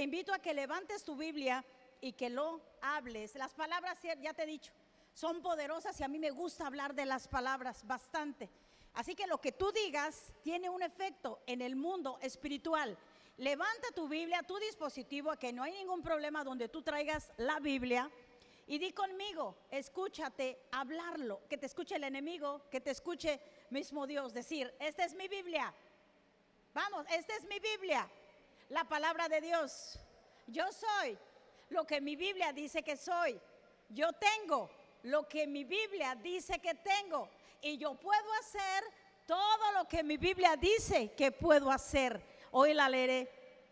Te invito a que levantes tu Biblia y que lo hables. Las palabras, ya te he dicho, son poderosas y a mí me gusta hablar de las palabras bastante. Así que lo que tú digas tiene un efecto en el mundo espiritual. Levanta tu Biblia, tu dispositivo, que no hay ningún problema donde tú traigas la Biblia. Y di conmigo, escúchate hablarlo, que te escuche el enemigo, que te escuche mismo Dios, decir, esta es mi Biblia. Vamos, esta es mi Biblia, la palabra de Dios. Yo soy lo que mi Biblia dice que soy. Yo tengo lo que mi Biblia dice que tengo. Y yo puedo hacer todo lo que mi Biblia dice que puedo hacer. Hoy la leeré,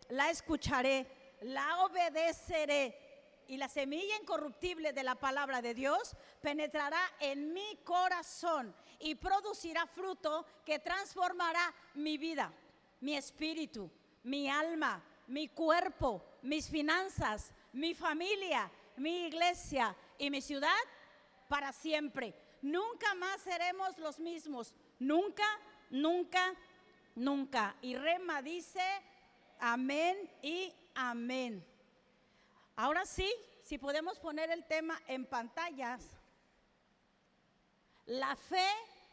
la escucharé, la obedeceré. Y la semilla incorruptible de la palabra de Dios penetrará en mi corazón y producirá fruto que transformará mi vida, mi espíritu, mi alma, mi cuerpo, mis finanzas, mi familia, mi iglesia y mi ciudad para siempre. Nunca más seremos los mismos. Nunca, nunca, nunca. Y Rema dice amén y amén. Ahora sí, si podemos poner el tema en pantallas. La fe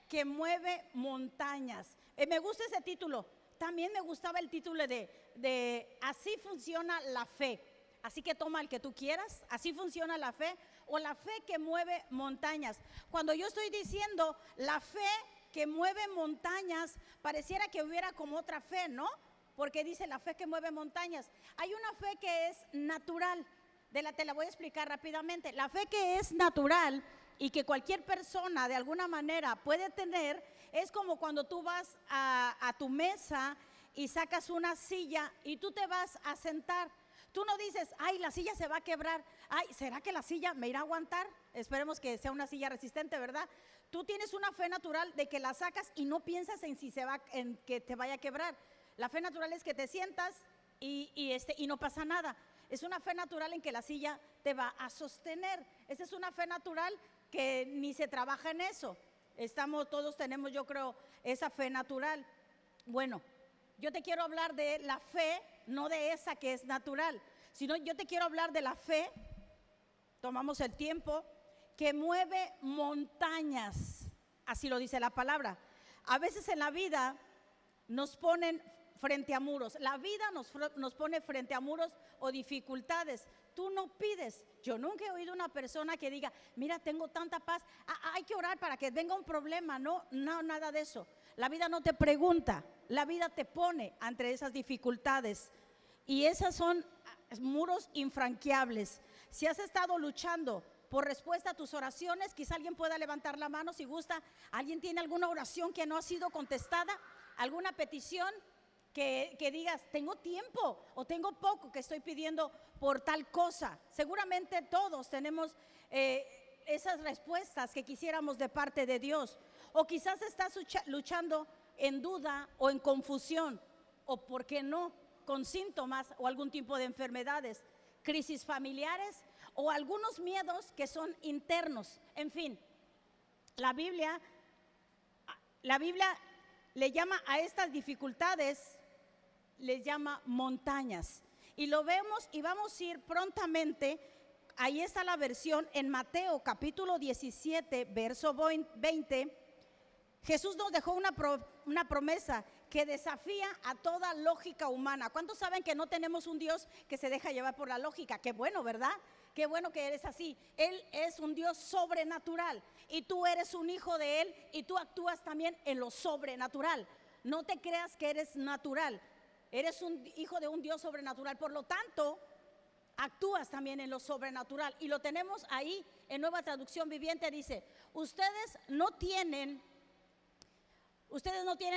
que mueve montañas. Me gusta ese título. También me gustaba el título de Así funciona la fe. Así que toma el que tú quieras. Así funciona la fe, o la fe que mueve montañas. Cuando yo estoy diciendo la fe que mueve montañas, pareciera que hubiera como otra fe, ¿no? Porque dice la fe que mueve montañas. Hay una fe que es natural. Te la voy a explicar rápidamente. La fe que es natural y que cualquier persona de alguna manera puede tener, es como cuando tú vas a tu mesa y sacas una silla y tú te vas a sentar. Tú no dices, ay, la silla se va a quebrar, ay, ¿será que la silla me irá a aguantar? Esperemos que sea una silla resistente, ¿verdad? Tú tienes una fe natural de que la sacas y no piensas en que te vaya a quebrar. La fe natural es que te sientas y no pasa nada. Es una fe natural en que la silla te va a sostener. Esa es una fe natural que ni se trabaja en eso. Todos tenemos, yo creo, esa fe natural. Bueno, yo te quiero hablar de la fe, no de esa que es natural, sino yo te quiero hablar de la fe, tomamos el tiempo, que mueve montañas. Así lo dice la palabra. A veces en la vida nos ponen frente a muros. La vida nos pone frente a muros o dificultades. Tú no pides. Yo nunca he oído una persona que diga, mira, tengo tanta paz, hay que orar para que venga un problema. No, nada de eso. La vida no te pregunta, la vida te pone ante esas dificultades. Y esas son muros infranqueables. Si has estado luchando por respuesta a tus oraciones, quizá alguien pueda levantar la mano si gusta. ¿Alguien tiene alguna oración que no ha sido contestada? ¿Alguna petición? Que digas, tengo tiempo o tengo poco que estoy pidiendo por tal cosa. Seguramente todos tenemos esas respuestas que quisiéramos de parte de Dios. O quizás estás luchando en duda o en confusión, o por qué no, con síntomas o algún tipo de enfermedades, crisis familiares o algunos miedos que son internos. En fin, la Biblia le llama a estas dificultades, les llama montañas. Y lo vemos y vamos a ir prontamente. Ahí está la versión en Mateo capítulo 17, verso 20. Jesús nos dejó una promesa que desafía a toda lógica humana. ¿Cuántos saben que no tenemos un Dios que se deja llevar por la lógica? Qué bueno, ¿verdad? Qué bueno que eres así. Él es un Dios sobrenatural y tú eres un hijo de Él y tú actúas también en lo sobrenatural. No te creas que eres natural. Eres un hijo de un Dios sobrenatural. Por lo tanto, actúas también en lo sobrenatural. Y lo tenemos ahí en Nueva Traducción Viviente. Dice, ustedes no tienen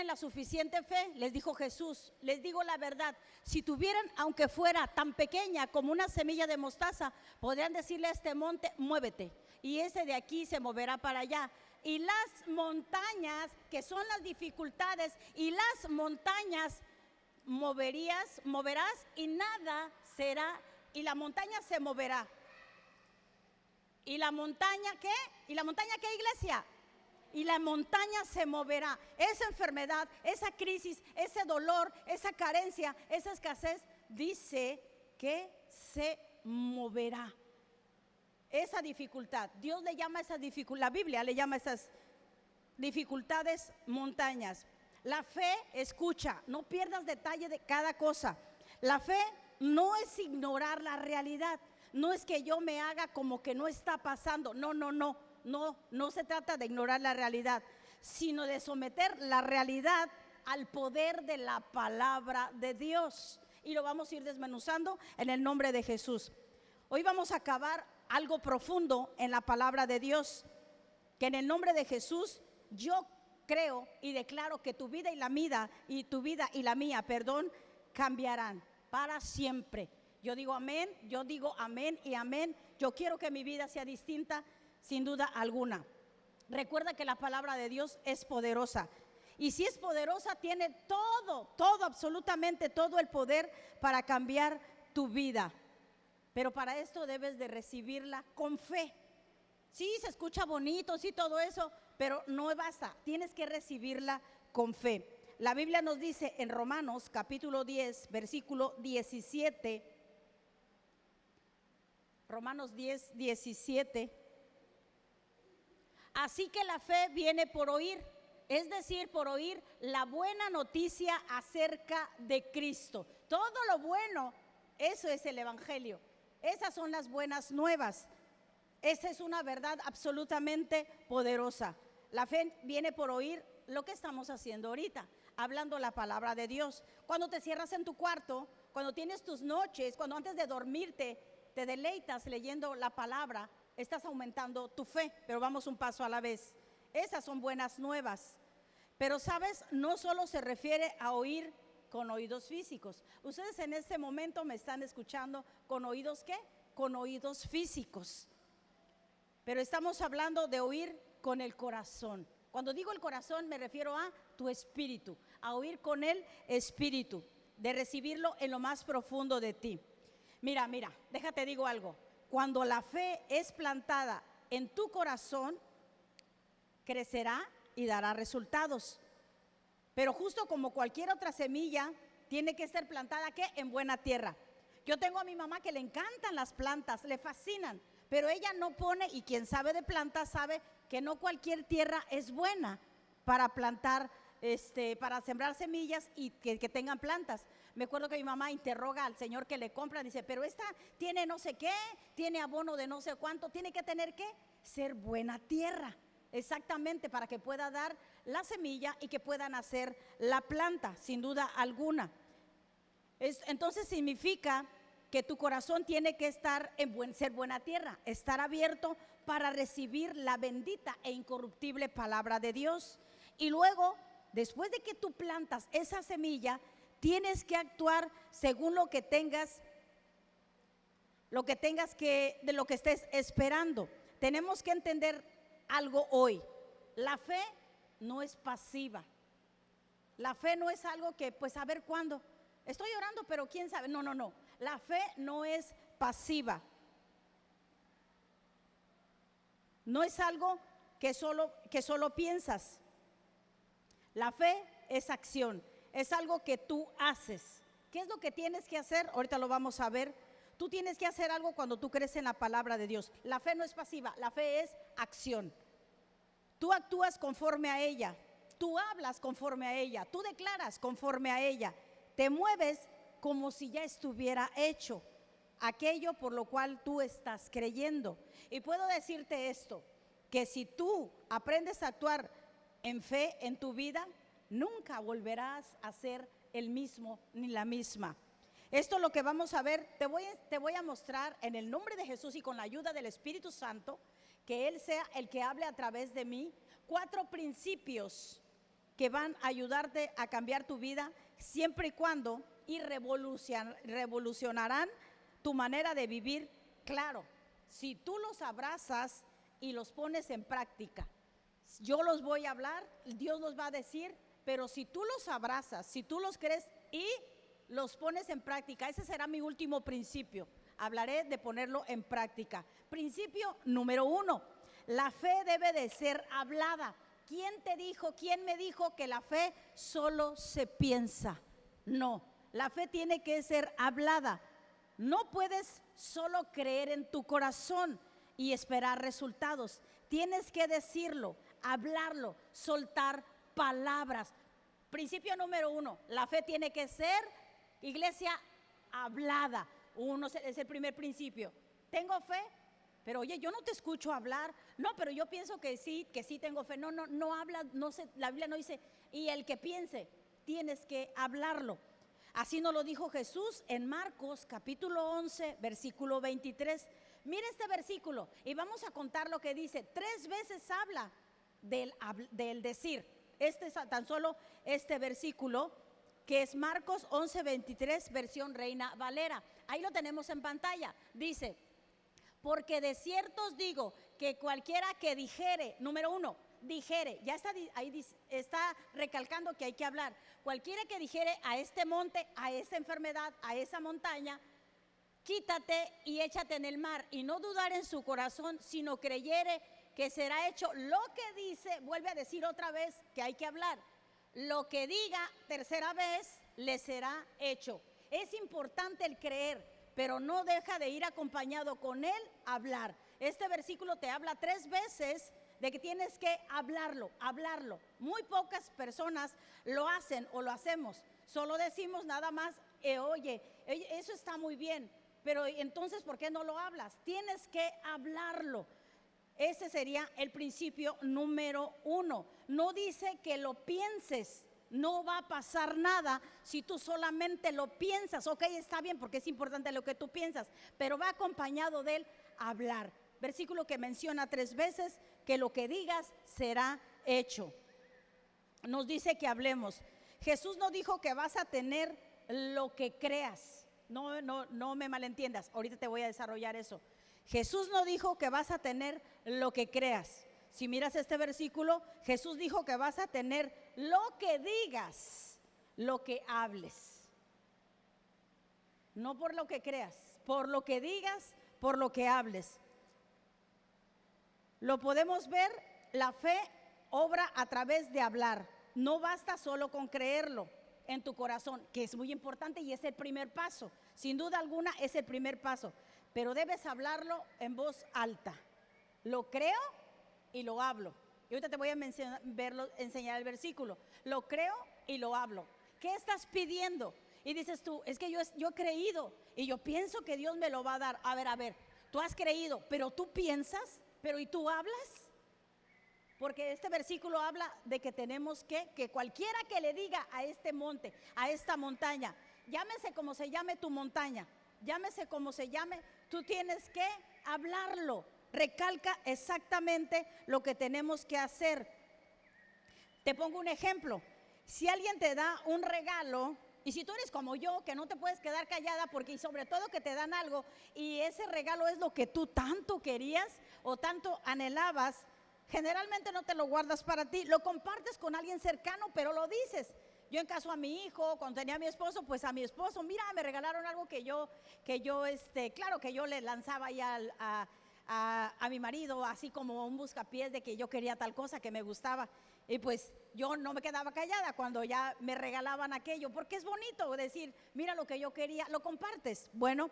la suficiente fe, les dijo Jesús. Les digo la verdad, si tuvieran, aunque fuera tan pequeña como una semilla de mostaza, podrían decirle a este monte, muévete, y ese de aquí se moverá para allá. Y las montañas, que son las dificultades, y las montañas moverás y nada será, y la montaña se moverá. ¿Y la montaña qué? ¿Y la montaña qué, iglesia? Y la montaña se moverá. Esa enfermedad, esa crisis, ese dolor, esa carencia, esa escasez, dice que se moverá. Esa dificultad, Dios le llama a esa dificultad, la Biblia le llama a esas dificultades montañas. La fe, escucha, no pierdas detalle de cada cosa. La fe no es ignorar la realidad, no es que yo me haga como que no está pasando, no se trata de ignorar la realidad, sino de someter la realidad al poder de la palabra de Dios. Y lo vamos a ir desmenuzando en el nombre de Jesús. Hoy vamos a acabar algo profundo en la palabra de Dios, que en el nombre de Jesús yo creo y declaro que tu vida y la mía, cambiarán para siempre. Yo digo amén y amén. Yo quiero que mi vida sea distinta, sin duda alguna. Recuerda que la palabra de Dios es poderosa. Y si es poderosa, tiene todo, absolutamente todo el poder para cambiar tu vida. Pero para esto debes de recibirla con fe. Sí, se escucha bonito, sí, todo eso, pero no basta. Tienes que recibirla con fe. La Biblia nos dice en Romanos capítulo 10, versículo 17. Romanos 10, 17. Así que la fe viene por oír, es decir, por oír la buena noticia acerca de Cristo. Todo lo bueno, eso es el evangelio. Esas son las buenas nuevas. Esa es una verdad absolutamente poderosa. La fe viene por oír lo que estamos haciendo ahorita, hablando la palabra de Dios. Cuando te cierras en tu cuarto, cuando tienes tus noches, cuando antes de dormirte te deleitas leyendo la palabra, estás aumentando tu fe, pero vamos un paso a la vez. Esas son buenas nuevas. Pero sabes, no solo se refiere a oír con oídos físicos. Ustedes en este momento me están escuchando con oídos ¿qué? Con oídos físicos. Pero estamos hablando de oír con el corazón. Cuando digo el corazón me refiero a tu espíritu, a oír con el espíritu, de recibirlo en lo más profundo de ti. Mira, déjate digo algo. Cuando la fe es plantada en tu corazón, crecerá y dará resultados. Pero justo como cualquier otra semilla, tiene que ser plantada ¿qué? En buena tierra. Yo tengo a mi mamá que le encantan las plantas, le fascinan, pero ella no pone, y quien sabe de plantas sabe que no cualquier tierra es buena para plantar, para sembrar semillas y que tengan plantas. Me acuerdo que mi mamá interroga al señor que le compra, dice, pero esta tiene no sé qué, tiene abono de no sé cuánto, tiene que tener ¿qué? Ser buena tierra, exactamente, para que pueda dar la semilla y que pueda nacer la planta, sin duda alguna. Entonces significa que tu corazón tiene que estar ser buena tierra, estar abierto para recibir la bendita e incorruptible palabra de Dios. Y luego, después de que tú plantas esa semilla, tienes que actuar según lo que tengas de lo que estés esperando. Tenemos que entender algo hoy. La fe no es pasiva. La fe no es algo que, pues, a ver cuándo. Estoy orando, pero quién sabe. No. La fe no es pasiva. No es algo que solo piensas. La fe es acción. Es algo que tú haces. ¿Qué es lo que tienes que hacer? Ahorita lo vamos a ver. Tú tienes que hacer algo cuando tú crees en la palabra de Dios. La fe no es pasiva, la fe es acción. Tú actúas conforme a ella, tú hablas conforme a ella, tú declaras conforme a ella, te mueves como si ya estuviera hecho aquello por lo cual tú estás creyendo. Y puedo decirte esto, que si tú aprendes a actuar en fe en tu vida, nunca volverás a ser el mismo ni la misma. Esto es lo que vamos a ver. Te voy a mostrar en el nombre de Jesús y con la ayuda del Espíritu Santo, que Él sea el que hable a través de mí, 4 principios que van a ayudarte a cambiar tu vida siempre y cuando revolucionarán tu manera de vivir. Claro, si tú los abrazas y los pones en práctica. Yo los voy a hablar, Dios los va a decir, pero si tú los abrazas, si tú los crees y los pones en práctica, ese será mi último principio. Hablaré de ponerlo en práctica. Principio número 1, la fe debe de ser hablada. ¿Quién me dijo que la fe solo se piensa? No, la fe tiene que ser hablada. No puedes solo creer en tu corazón y esperar resultados. Tienes que decirlo, hablarlo, soltar palabras. Principio número 1, la fe tiene que ser, iglesia, hablada. Es el primer principio. Tengo fe, pero oye, yo no te escucho hablar. No, pero yo pienso que sí tengo fe. No habla, no sé, la Biblia no dice, y el que piense, tienes que hablarlo. Así nos lo dijo Jesús en Marcos capítulo 11, versículo 23. Mira este versículo y vamos a contar lo que dice. 3 veces habla del decir. Este es tan solo este versículo, que es Marcos 11, 23, versión Reina Valera. Ahí lo tenemos en pantalla. Dice, porque de cierto os digo que cualquiera que dijere, número 1, dijere, ya está ahí, está recalcando que hay que hablar. Cualquiera que dijere a este monte, a esta enfermedad, a esa montaña, quítate y échate en el mar, y no dudar en su corazón, sino creyere que será hecho lo que dice. Vuelve a decir otra vez que hay que hablar. Lo que diga tercera vez le será hecho. Es importante el creer, pero no deja de ir acompañado con el hablar. Este versículo te habla 3 veces de que tienes que hablarlo. Muy pocas personas lo hacen o lo hacemos. Solo decimos nada más, oye, eso está muy bien, pero entonces ¿por qué no lo hablas? Tienes que hablarlo. Ese sería el principio número 1. No dice que lo pienses, no va a pasar nada si tú solamente lo piensas. Ok, está bien, porque es importante lo que tú piensas, pero va acompañado del hablar. Versículo que menciona 3 veces, que lo que digas será hecho. Nos dice que hablemos. Jesús no dijo que vas a tener lo que creas. No me malentiendas, ahorita te voy a desarrollar eso. Jesús no dijo que vas a tener lo que creas. Si miras este versículo, Jesús dijo que vas a tener lo que digas, lo que hables. No por lo que creas, por lo que digas, por lo que hables. Lo podemos ver, la fe obra a través de hablar. No basta solo con creerlo en tu corazón, que es muy importante y es el primer paso. Sin duda alguna es el primer paso. Pero debes hablarlo en voz alta. Lo creo y lo hablo. Y ahorita te voy a enseñar el versículo. Lo creo y lo hablo. ¿Qué estás pidiendo? Y dices tú, es que yo he creído y yo pienso que Dios me lo va a dar. A ver, tú has creído, pero tú piensas, pero ¿y tú hablas? Porque este versículo habla de que tenemos que cualquiera que le diga a este monte, a esta montaña, llámese como se llame tu montaña, llámese como se llame, tú tienes que hablarlo. Recalca exactamente lo que tenemos que hacer. Te pongo un ejemplo. Si alguien te da un regalo, y si tú eres como yo, que no te puedes quedar callada, porque y sobre todo que te dan algo, y ese regalo es lo que tú tanto querías o tanto anhelabas, generalmente no te lo guardas para ti, lo compartes con alguien cercano, pero lo dices. Yo en caso a mi hijo, cuando tenía a mi esposo, pues a mi esposo, mira, me regalaron algo que yo claro que yo le lanzaba ya a mi marido, así como un buscapiés de que yo quería tal cosa que me gustaba. Y pues yo no me quedaba callada cuando ya me regalaban aquello, porque es bonito decir, mira lo que yo quería, lo compartes. Bueno,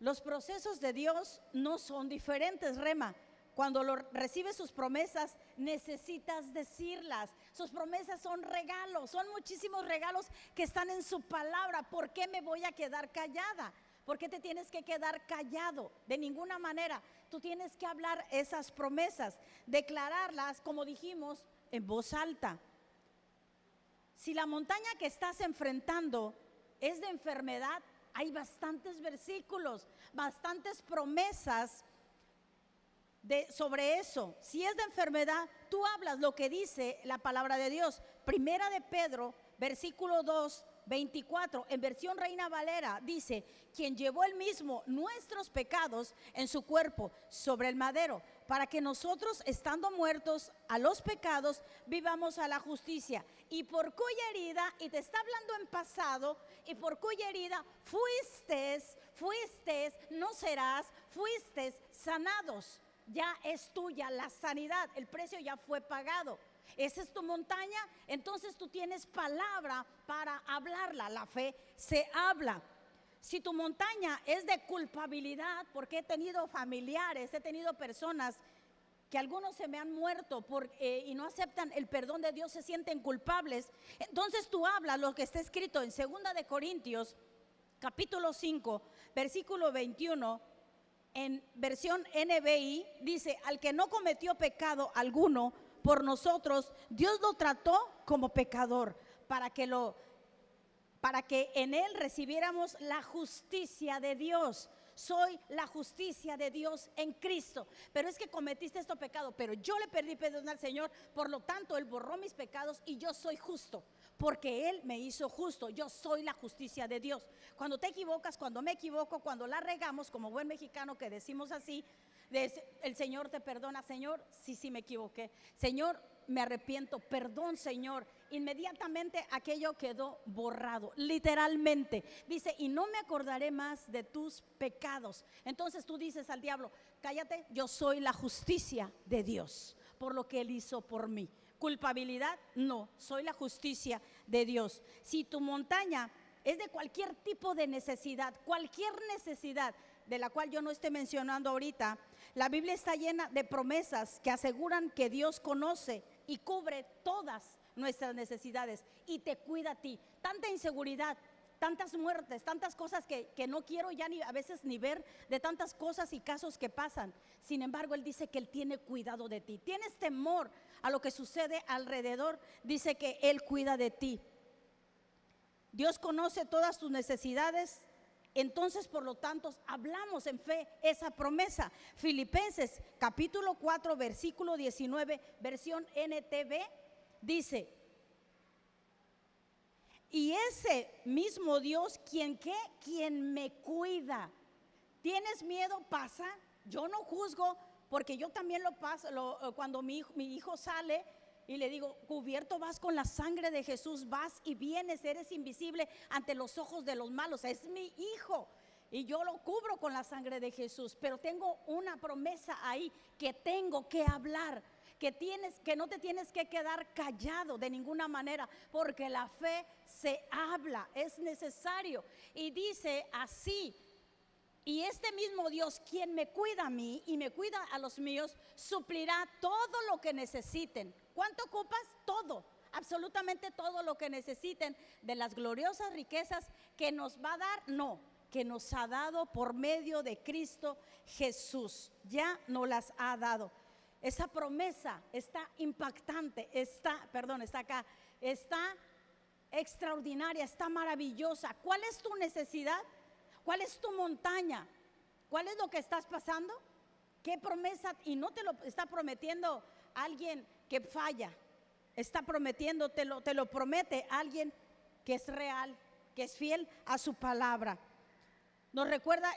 los procesos de Dios no son diferentes, Rema. Cuando recibes sus promesas, necesitas decirlas. Sus promesas son regalos, son muchísimos regalos que están en su palabra. ¿Por qué me voy a quedar callada? ¿Por qué te tienes que quedar callado? De ninguna manera. Tú tienes que hablar esas promesas, declararlas, como dijimos, en voz alta. Si la montaña que estás enfrentando es de enfermedad, hay bastantes versículos, bastantes promesas sobre eso. Si es de enfermedad, tú hablas lo que dice la palabra de Dios. Primera de Pedro, versículo 2, 24, en versión Reina Valera, dice: quien llevó él mismo nuestros pecados en su cuerpo sobre el madero, para que nosotros, estando muertos a los pecados, vivamos a la justicia, y por cuya herida, y te está hablando en pasado, y por cuya herida fuiste, no serás, fuiste sanados. Ya es tuya la sanidad, el precio ya fue pagado. Esa es tu montaña, entonces tú tienes palabra para hablarla. La fe se habla. Si tu montaña es de culpabilidad, porque he tenido familiares, he tenido personas que algunos se me han muerto y no aceptan el perdón de Dios, se sienten culpables. Entonces tú hablas lo que está escrito en 2 de Corintios, capítulo 5, versículo 21, en versión NBI, dice: al que no cometió pecado alguno, por nosotros Dios lo trató como pecador, para que en él recibiéramos la justicia de Dios. Soy la justicia de Dios en Cristo. Pero es que cometiste este pecado, pero yo le pedí perdón al Señor, por lo tanto Él borró mis pecados y yo soy justo, porque Él me hizo justo. Yo soy la justicia de Dios. Cuando te equivocas, cuando me equivoco, cuando la regamos, como buen mexicano que decimos así, el Señor te perdona. Señor, sí me equivoqué. Señor, me arrepiento, perdón, Señor. Inmediatamente aquello quedó borrado, literalmente. Dice: y no me acordaré más de tus pecados. Entonces tú dices al diablo: cállate, yo soy la justicia de Dios por lo que Él hizo por mí. Culpabilidad, no, soy la justicia de Dios. Si tu montaña es de cualquier tipo de necesidad, cualquier necesidad de la cual yo no esté mencionando ahorita, la Biblia está llena de promesas que aseguran que Dios conoce y cubre todas nuestras necesidades y te cuida a ti. Tanta inseguridad, tantas muertes, tantas cosas que no quiero ya ni a veces ni ver, de tantas cosas y casos que pasan. Sin embargo, Él dice que Él tiene cuidado de ti. Tienes temor a lo que sucede alrededor, dice que Él cuida de ti. Dios conoce todas tus necesidades. Entonces, por lo tanto, hablamos en fe esa promesa. Filipenses capítulo 4, versículo 19, versión NTV, dice: y ese mismo Dios, quien me cuida. ¿Tienes miedo? Pasa. Yo no juzgo, porque yo también lo paso. Cuando mi hijo sale y le digo: cubierto vas con la sangre de Jesús, vas y vienes, eres invisible ante los ojos de los malos. Es mi hijo y yo lo cubro con la sangre de Jesús. Pero tengo una promesa ahí que tengo que hablar, que no te tienes que quedar callado de ninguna manera, porque la fe se habla, es necesario. Y dice así: y este mismo Dios, quien me cuida a mí y me cuida a los míos, suplirá todo lo que necesiten. ¿Cuánto ocupas? Todo, absolutamente todo lo que necesiten de las gloriosas riquezas que nos va a dar, no, que nos ha dado por medio de Cristo Jesús. Ya nos las ha dado. Esa promesa está impactante, está extraordinaria, está maravillosa. ¿Cuál es tu necesidad? ¿Cuál es tu montaña? ¿Cuál es lo que estás pasando? ¿Qué promesa? Y no te lo está prometiendo alguien que falla, está prometiendo, te lo promete alguien que es real, que es fiel a su palabra.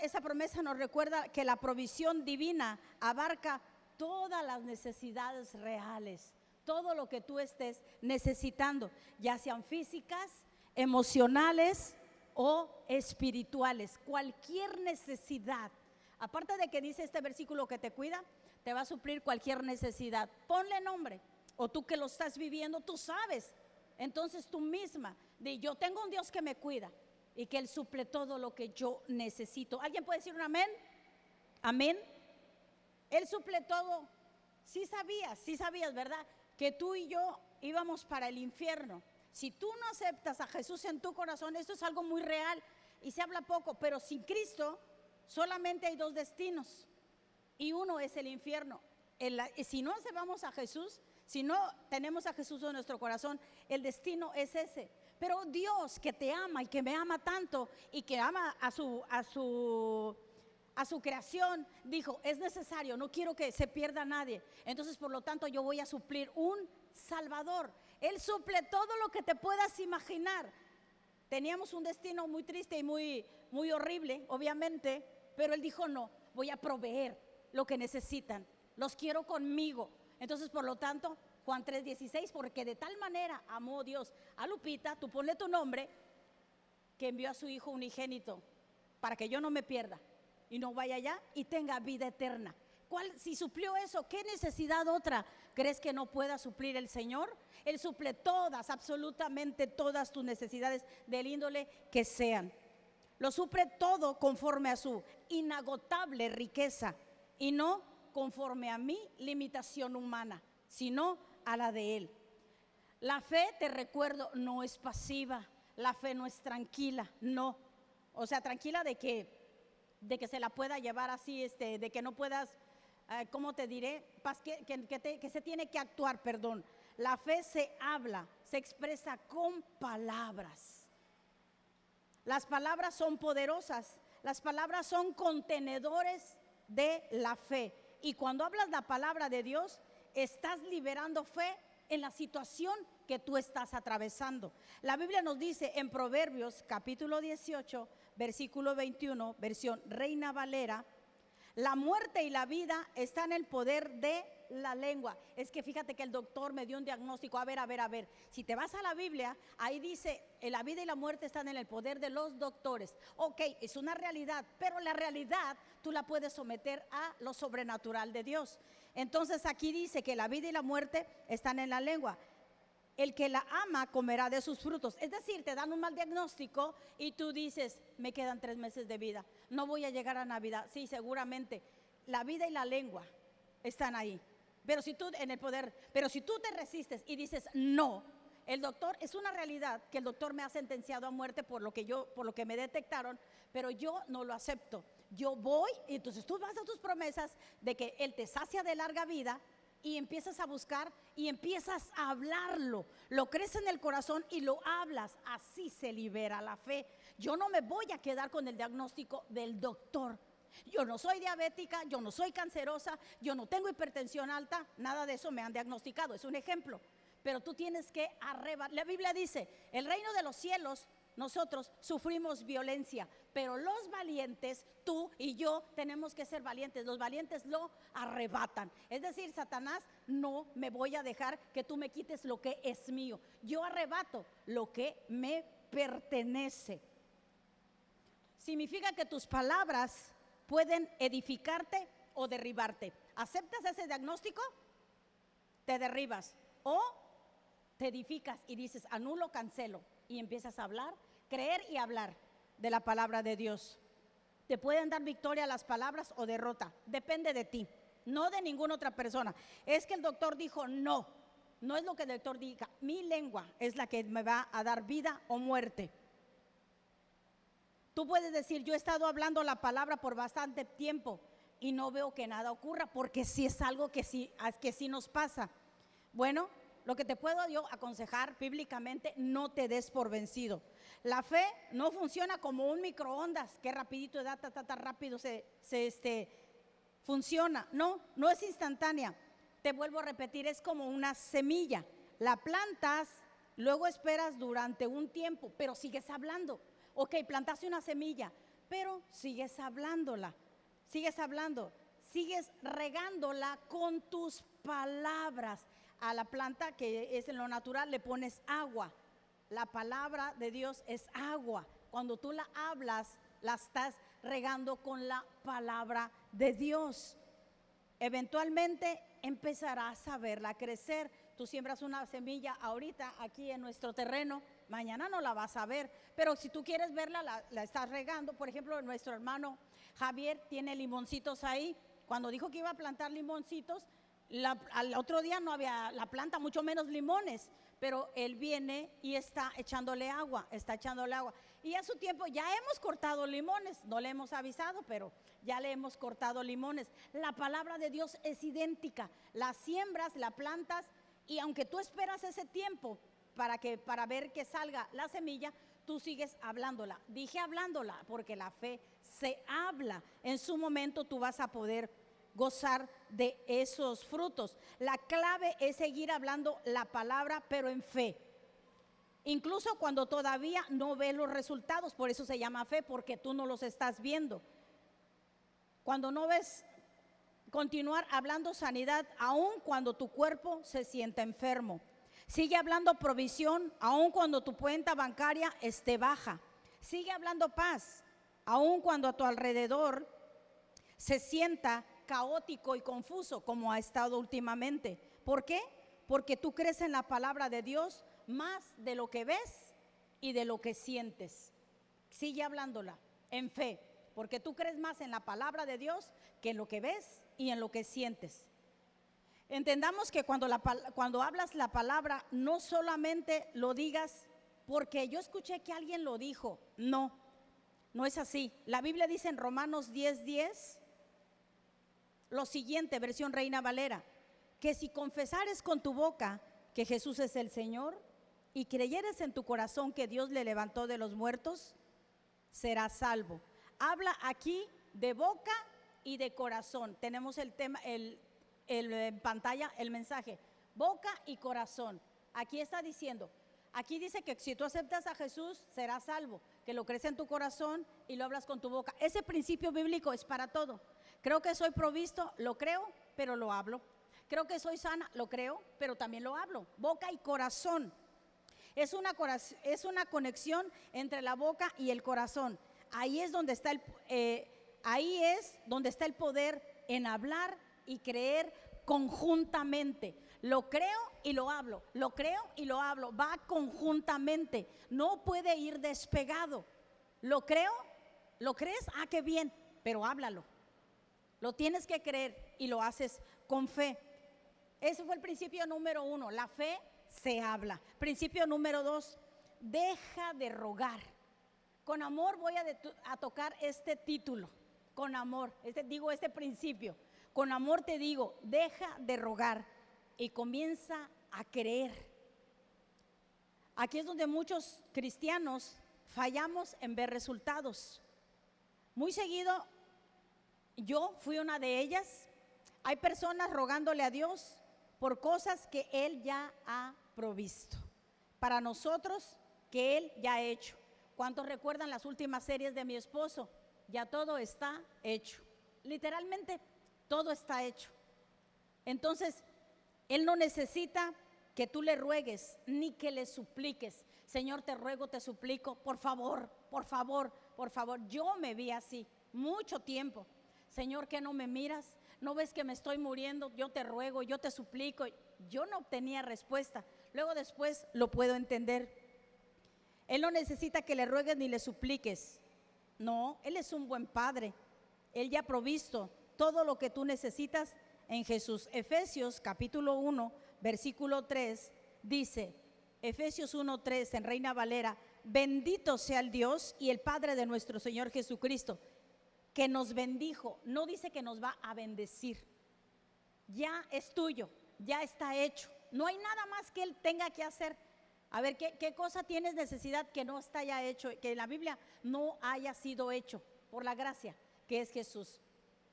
Esa promesa nos recuerda que la provisión divina abarca todas las necesidades reales, todo lo que tú estés necesitando, ya sean físicas, emocionales o espirituales. Cualquier necesidad, aparte de que dice este versículo que te cuida, te va a suplir cualquier necesidad. Ponle nombre, o tú que lo estás viviendo, tú sabes. Entonces tú misma di: yo tengo un Dios que me cuida y que Él suple todo lo que yo necesito. ¿Alguien puede decir un amén? Amén. Él suple todo. Sí sabías, ¿verdad? Que tú y yo íbamos para el infierno. Si tú no aceptas a Jesús en tu corazón, esto es algo muy real y se habla poco, pero sin Cristo solamente hay dos destinos y uno es el infierno. Si no aceptamos a Jesús, si no tenemos a Jesús en nuestro corazón, el destino es ese. Pero Dios, que te ama y que me ama tanto y que ama a su creación, dijo: es necesario, no quiero que se pierda nadie. Entonces, por lo tanto, yo voy a suplir un Salvador. Él suple todo lo que te puedas imaginar. Teníamos un destino muy triste y muy horrible, obviamente, pero Él dijo: no, voy a proveer lo que necesitan, los quiero conmigo. Entonces, por lo tanto, Juan 3:16, porque de tal manera amó Dios a Lupita, tú ponle tu nombre, que envió a su Hijo unigénito, para que yo no me pierda y no vaya allá y tenga vida eterna. Si suplió eso, ¿qué necesidad otra crees que no pueda suplir el Señor? Él suple todas, absolutamente todas tus necesidades del índole que sean. Lo suple todo conforme a su inagotable riqueza y no conforme a mi limitación humana, sino a la de Él. La fe, te recuerdo, no es pasiva. La fe no es tranquila, no. O sea, tranquila de que se la pueda llevar así, de que no puedas, ¿cómo te diré? Que se tiene que actuar, perdón. La fe se habla, se expresa con palabras. Las palabras son poderosas, las palabras son contenedores de la fe. Y cuando hablas la palabra de Dios, estás liberando fe en la situación que tú estás atravesando. La Biblia nos dice en Proverbios capítulo 18, versículo 21, versión Reina Valera: la muerte y la vida están en el poder de la lengua. Es que fíjate que el doctor me dio un diagnóstico. A ver. Si te vas a la Biblia, ahí dice: la vida y la muerte están en el poder de los doctores. Ok, es una realidad, pero la realidad tú la puedes someter a lo sobrenatural de Dios. Entonces aquí dice que la vida y la muerte están en la lengua. El que la ama comerá de sus frutos. Es decir, te dan un mal diagnóstico y tú dices: me quedan 3 meses de vida, no voy a llegar a Navidad. Sí, seguramente la vida y la lengua están ahí, pero si tú te resistes y dices no, el doctor, es una realidad que el doctor me ha sentenciado a muerte por lo que me detectaron, pero yo no lo acepto. Yo voy, y entonces tú vas a tus promesas de que Él te sacia de larga vida, y empiezas a buscar y empiezas a hablarlo, lo crees en el corazón y lo hablas. Así se libera la fe. Yo no me voy a quedar con el diagnóstico del doctor. Yo no soy diabética, yo no soy cancerosa, yo no tengo hipertensión alta, nada de eso me han diagnosticado, es un ejemplo. Pero tú tienes que arrebatar. La Biblia dice: el reino de los cielos, nosotros sufrimos violencia, pero los valientes, tú y yo, tenemos que ser valientes. Los valientes lo arrebatan. Es decir, Satanás, no me voy a dejar que tú me quites lo que es mío. Yo arrebato lo que me pertenece. Significa que tus palabras pueden edificarte o derribarte. ¿Aceptas ese diagnóstico? Te derribas. O te edificas y dices: anulo, cancelo. Y empiezas a hablar, creer y hablar de la palabra de Dios. Te pueden dar victoria las palabras o derrota, depende de ti, no de ninguna otra persona. Es que el doctor dijo no, no es lo que el doctor diga. Mi lengua es la que me va a dar vida o muerte. Tú puedes decir: yo he estado hablando la palabra por bastante tiempo y no veo que nada ocurra, porque sí es algo que sí nos pasa. Bueno, lo que te puedo yo aconsejar bíblicamente: no te des por vencido. La fe no funciona como un microondas que rapidito rápido se funciona. No es instantánea. Te vuelvo a repetir, es como una semilla. La plantas, luego esperas durante un tiempo, pero sigues hablando. Ok, plantaste una semilla, pero sigues hablándola, sigues hablando, sigues regándola con tus palabras. A la planta, que es en lo natural, le pones agua. La palabra de Dios es agua. Cuando tú la hablas, la estás regando con la palabra de Dios. Eventualmente empezarás a verla crecer. Tú siembras una semilla ahorita aquí en nuestro terreno, mañana no la vas a ver, pero si tú quieres verla, la estás regando. Por ejemplo, nuestro hermano Javier tiene limoncitos ahí. Cuando dijo que iba a plantar limoncitos, al otro día no había la planta, mucho menos limones, pero él viene y está echándole agua. Y a su tiempo ya hemos cortado limones, no le hemos avisado, pero ya le hemos cortado limones. La palabra de Dios es idéntica, la siembras, la plantas, y aunque tú esperas ese tiempo para ver que salga la semilla, tú sigues hablándola. Dije hablándola porque la fe se habla. En su momento tú vas a poder gozar de esos frutos. La clave es seguir hablando la palabra, pero en fe. Incluso cuando todavía no ves los resultados, por eso se llama fe, porque tú no los estás viendo. Cuando no ves, continuar hablando sanidad, aun cuando tu cuerpo se sienta enfermo. Sigue hablando provisión, aun cuando tu cuenta bancaria esté baja. Sigue hablando paz, aun cuando a tu alrededor se sienta caótico y confuso, como ha estado últimamente. ¿Por qué? Porque tú crees en la palabra de Dios más de lo que ves y de lo que sientes. sigue hablándola en fe, porque tú crees más en la palabra de Dios que en lo que ves y en lo que sientes. Entendamos que cuando hablas la palabra, no solamente lo digas porque yo escuché que alguien lo dijo. No, no es así. La Biblia dice en Romanos 10:10 lo siguiente, versión Reina Valera, que si confesares con tu boca que Jesús es el Señor y creyeres en tu corazón que Dios le levantó de los muertos, serás salvo. Habla aquí de boca y de corazón. Tenemos el tema, en pantalla, el mensaje, boca y corazón. Aquí está diciendo, aquí dice que si tú aceptas a Jesús, serás salvo, que lo crees en tu corazón y lo hablas con tu boca. Ese principio bíblico es para todo. Creo que soy provisto, lo creo, pero lo hablo. Creo que soy sana, lo creo, pero también lo hablo. Boca y corazón. Es una conexión entre la boca y el corazón. Ahí es donde está el poder en hablar y creer conjuntamente. Lo creo y lo hablo, lo creo y lo hablo, va conjuntamente, no puede ir despegado. Lo creo, ¿lo crees? Ah, qué bien, pero háblalo. Lo tienes que creer y lo haces con fe. Ese fue el principio número 1, la fe se habla. Principio número 2, deja de rogar. Con amor voy a tocar este título, con amor, este principio. Con amor te digo, deja de rogar y comienza a creer. Aquí es donde muchos cristianos fallamos en ver resultados. Muy seguido, yo fui una de ellas. Hay personas rogándole a Dios por cosas que Él ya ha provisto. Para nosotros, que Él ya ha hecho. ¿Cuántos recuerdan las últimas series de mi esposo? Ya todo está hecho. Literalmente, todo está hecho. Entonces, Él no necesita que tú le ruegues ni que le supliques. Señor, te ruego, te suplico, por favor, por favor, por favor. Yo me vi así mucho tiempo. Señor, que no me miras, no ves que me estoy muriendo, yo te ruego, yo te suplico. Yo no obtenía respuesta. Luego después lo puedo entender. Él no necesita que le ruegues ni le supliques. No, Él es un buen Padre. Él ya ha provisto todo lo que tú necesitas en Jesús. Efesios capítulo 1, versículo 3 dice, Efesios 1:3 en Reina Valera, bendito sea el Dios y el Padre de nuestro Señor Jesucristo, que nos bendijo. No dice que nos va a bendecir. Ya es tuyo, ya está hecho. No hay nada más que Él tenga que hacer. A ver, ¿qué cosa tienes necesidad que no está ya hecho, que en la Biblia no haya sido hecho por la gracia que es Jesús?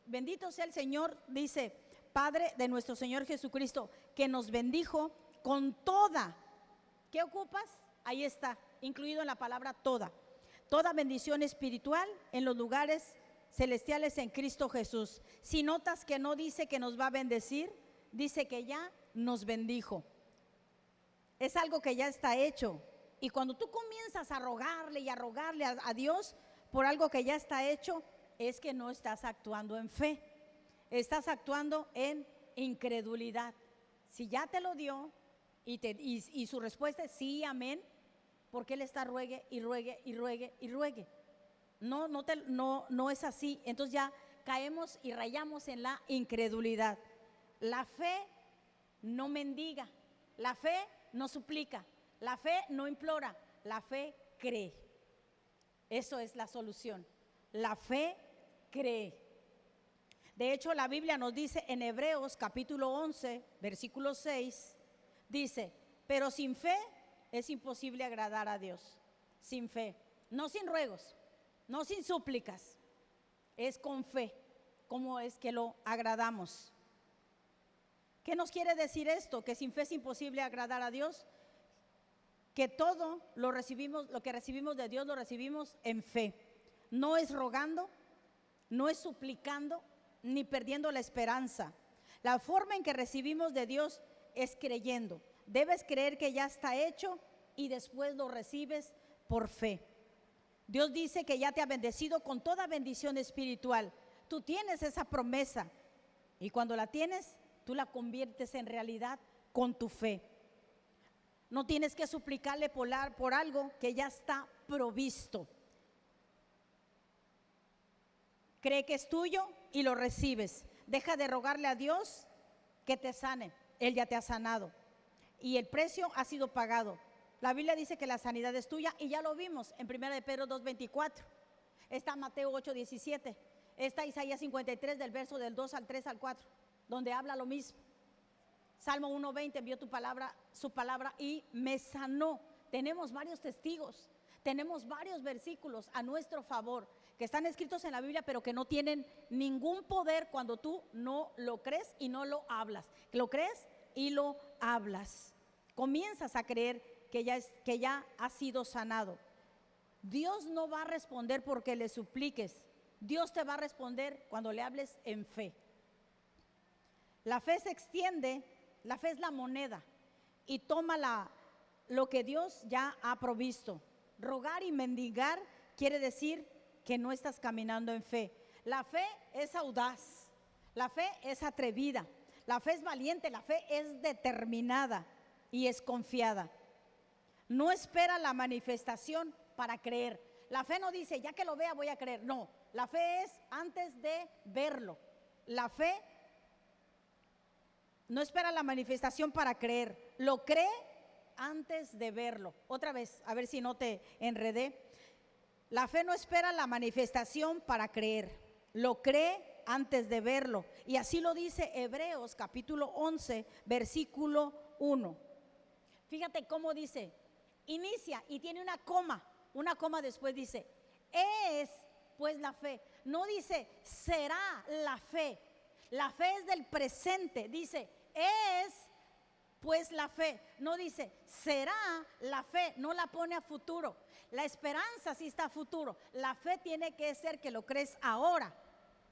Bendito sea el Señor, dice, Padre de nuestro Señor Jesucristo, que nos bendijo con toda. ¿Qué ocupas? Ahí está, incluido en la palabra toda. Toda bendición espiritual en los lugares celestiales en Cristo Jesús. Si notas que no dice que nos va a bendecir, dice que ya nos bendijo. Es algo que ya está hecho. Y cuando tú comienzas a rogarle y a rogarle a Dios por algo que ya está hecho, es que no estás actuando en fe, estás actuando en incredulidad. Si ya te lo dio y su respuesta es sí, amén, porque Él está ruegue y ruegue y ruegue y ruegue. No es así. Entonces ya caemos y rayamos en la incredulidad. La fe no mendiga, la fe no suplica, la fe no implora, la fe cree. Eso es la solución. La fe cree. De hecho, la Biblia nos dice en Hebreos capítulo 11, versículo 6, dice, pero sin fe es imposible agradar a Dios. Sin fe, no sin ruegos, no sin súplicas, es con fe. ¿Cómo es que lo agradamos? ¿Qué nos quiere decir esto? Que sin fe es imposible agradar a Dios. Que todo lo que recibimos de Dios lo recibimos en fe. No es rogando, no es suplicando, ni perdiendo la esperanza. La forma en que recibimos de Dios es creyendo. Debes creer que ya está hecho y después lo recibes por fe. Dios dice que ya te ha bendecido con toda bendición espiritual. Tú tienes esa promesa y cuando la tienes, tú la conviertes en realidad con tu fe. No tienes que suplicarle por algo que ya está provisto. Cree que es tuyo y lo recibes. Deja de rogarle a Dios que te sane. Él ya te ha sanado y el precio ha sido pagado. La Biblia dice que la sanidad es tuya y ya lo vimos en 1 de Pedro 2:24. Está Mateo 8:17. Está Isaías 53 del verso del 2 al 3 al 4, donde habla lo mismo. Salmo 1:20, envió su palabra y me sanó. Tenemos varios testigos, tenemos varios versículos a nuestro favor que están escritos en la Biblia, pero que no tienen ningún poder cuando tú no lo crees y no lo hablas. Lo crees y lo hablas. Comienzas a creer que ya ha sido sanado. Dios no va a responder porque le supliques. Dios te va a responder cuando le hables en fe. La fe se extiende, la fe es la moneda y toma lo que Dios ya ha provisto. Rogar y mendigar quiere decir que no estás caminando en fe. La fe es audaz, la fe es atrevida, la fe es valiente, la fe es determinada y es confiada. No espera la manifestación para creer. La fe no dice, ya que lo vea voy a creer. No, la fe es antes de verlo. La fe no espera la manifestación para creer. Lo cree antes de verlo. Otra vez, a ver si no te enredé. La fe no espera la manifestación para creer. Lo cree antes de verlo. Y así lo dice Hebreos capítulo 11, versículo 1. Fíjate cómo dice. Inicia y tiene una coma después dice, es pues la fe. No dice, será la fe. La fe es del presente. Dice, es pues la fe. No dice, será la fe. No la pone a futuro. La esperanza sí está a futuro. La fe tiene que ser que lo crees ahora.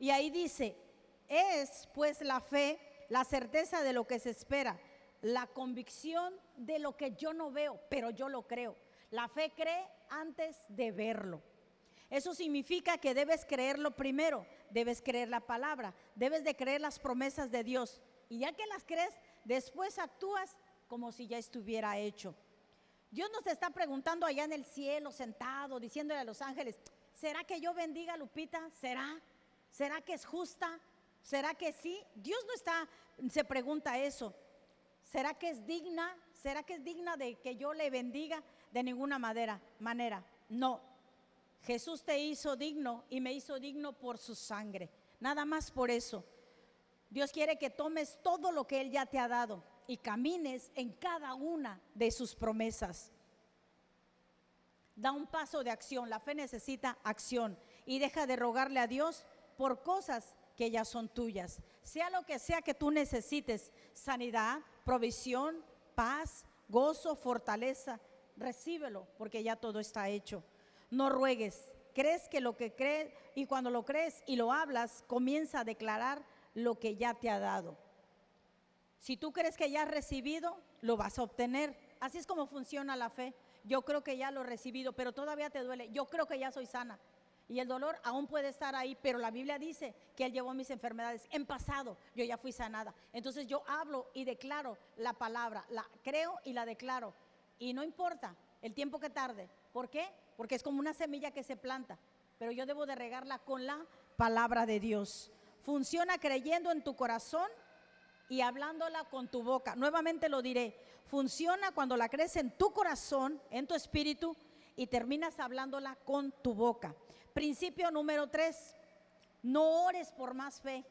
Y ahí dice, es pues la fe, la certeza de lo que se espera, la convicción de lo que yo no veo, pero yo lo creo. La fe cree antes de verlo. Eso significa que debes creerlo primero, debes creer la palabra, debes de creer las promesas de Dios. Y ya que las crees, después actúas como si ya estuviera hecho. Dios nos está preguntando allá en el cielo, sentado, diciéndole a los ángeles, ¿será que yo bendiga a Lupita? ¿Será? ¿Será que es justa? ¿Será que sí? Dios no se pregunta eso. ¿Será que es digna? ¿Será que es digna de que yo le bendiga? De ninguna manera. No. Jesús te hizo digno y me hizo digno por su sangre. Nada más por eso. Dios quiere que tomes todo lo que Él ya te ha dado y camines en cada una de sus promesas. Da un paso de acción. La fe necesita acción y deja de rogarle a Dios por cosas que ya son tuyas. Sea lo que sea que tú necesites, sanidad, provisión, paz, gozo, fortaleza, recíbelo porque ya todo está hecho. No ruegues, crees que lo que crees y cuando lo crees y lo hablas, comienza a declarar lo que ya te ha dado. Si tú crees que ya has recibido, lo vas a obtener. Así es como funciona la fe. Yo creo que ya lo he recibido, pero todavía te duele. Yo creo que ya soy sana. Y el dolor aún puede estar ahí, pero la Biblia dice que Él llevó mis enfermedades. En pasado yo ya fui sanada. Entonces yo hablo y declaro la palabra, la creo y la declaro. Y no importa el tiempo que tarde. ¿Por qué? Porque es como una semilla que se planta, pero yo debo de regarla con la palabra de Dios. Funciona creyendo en tu corazón y hablándola con tu boca. Nuevamente lo diré, funciona cuando la crees en tu corazón, en tu espíritu y terminas hablándola con tu boca. Principio número 3, no ores por más fe.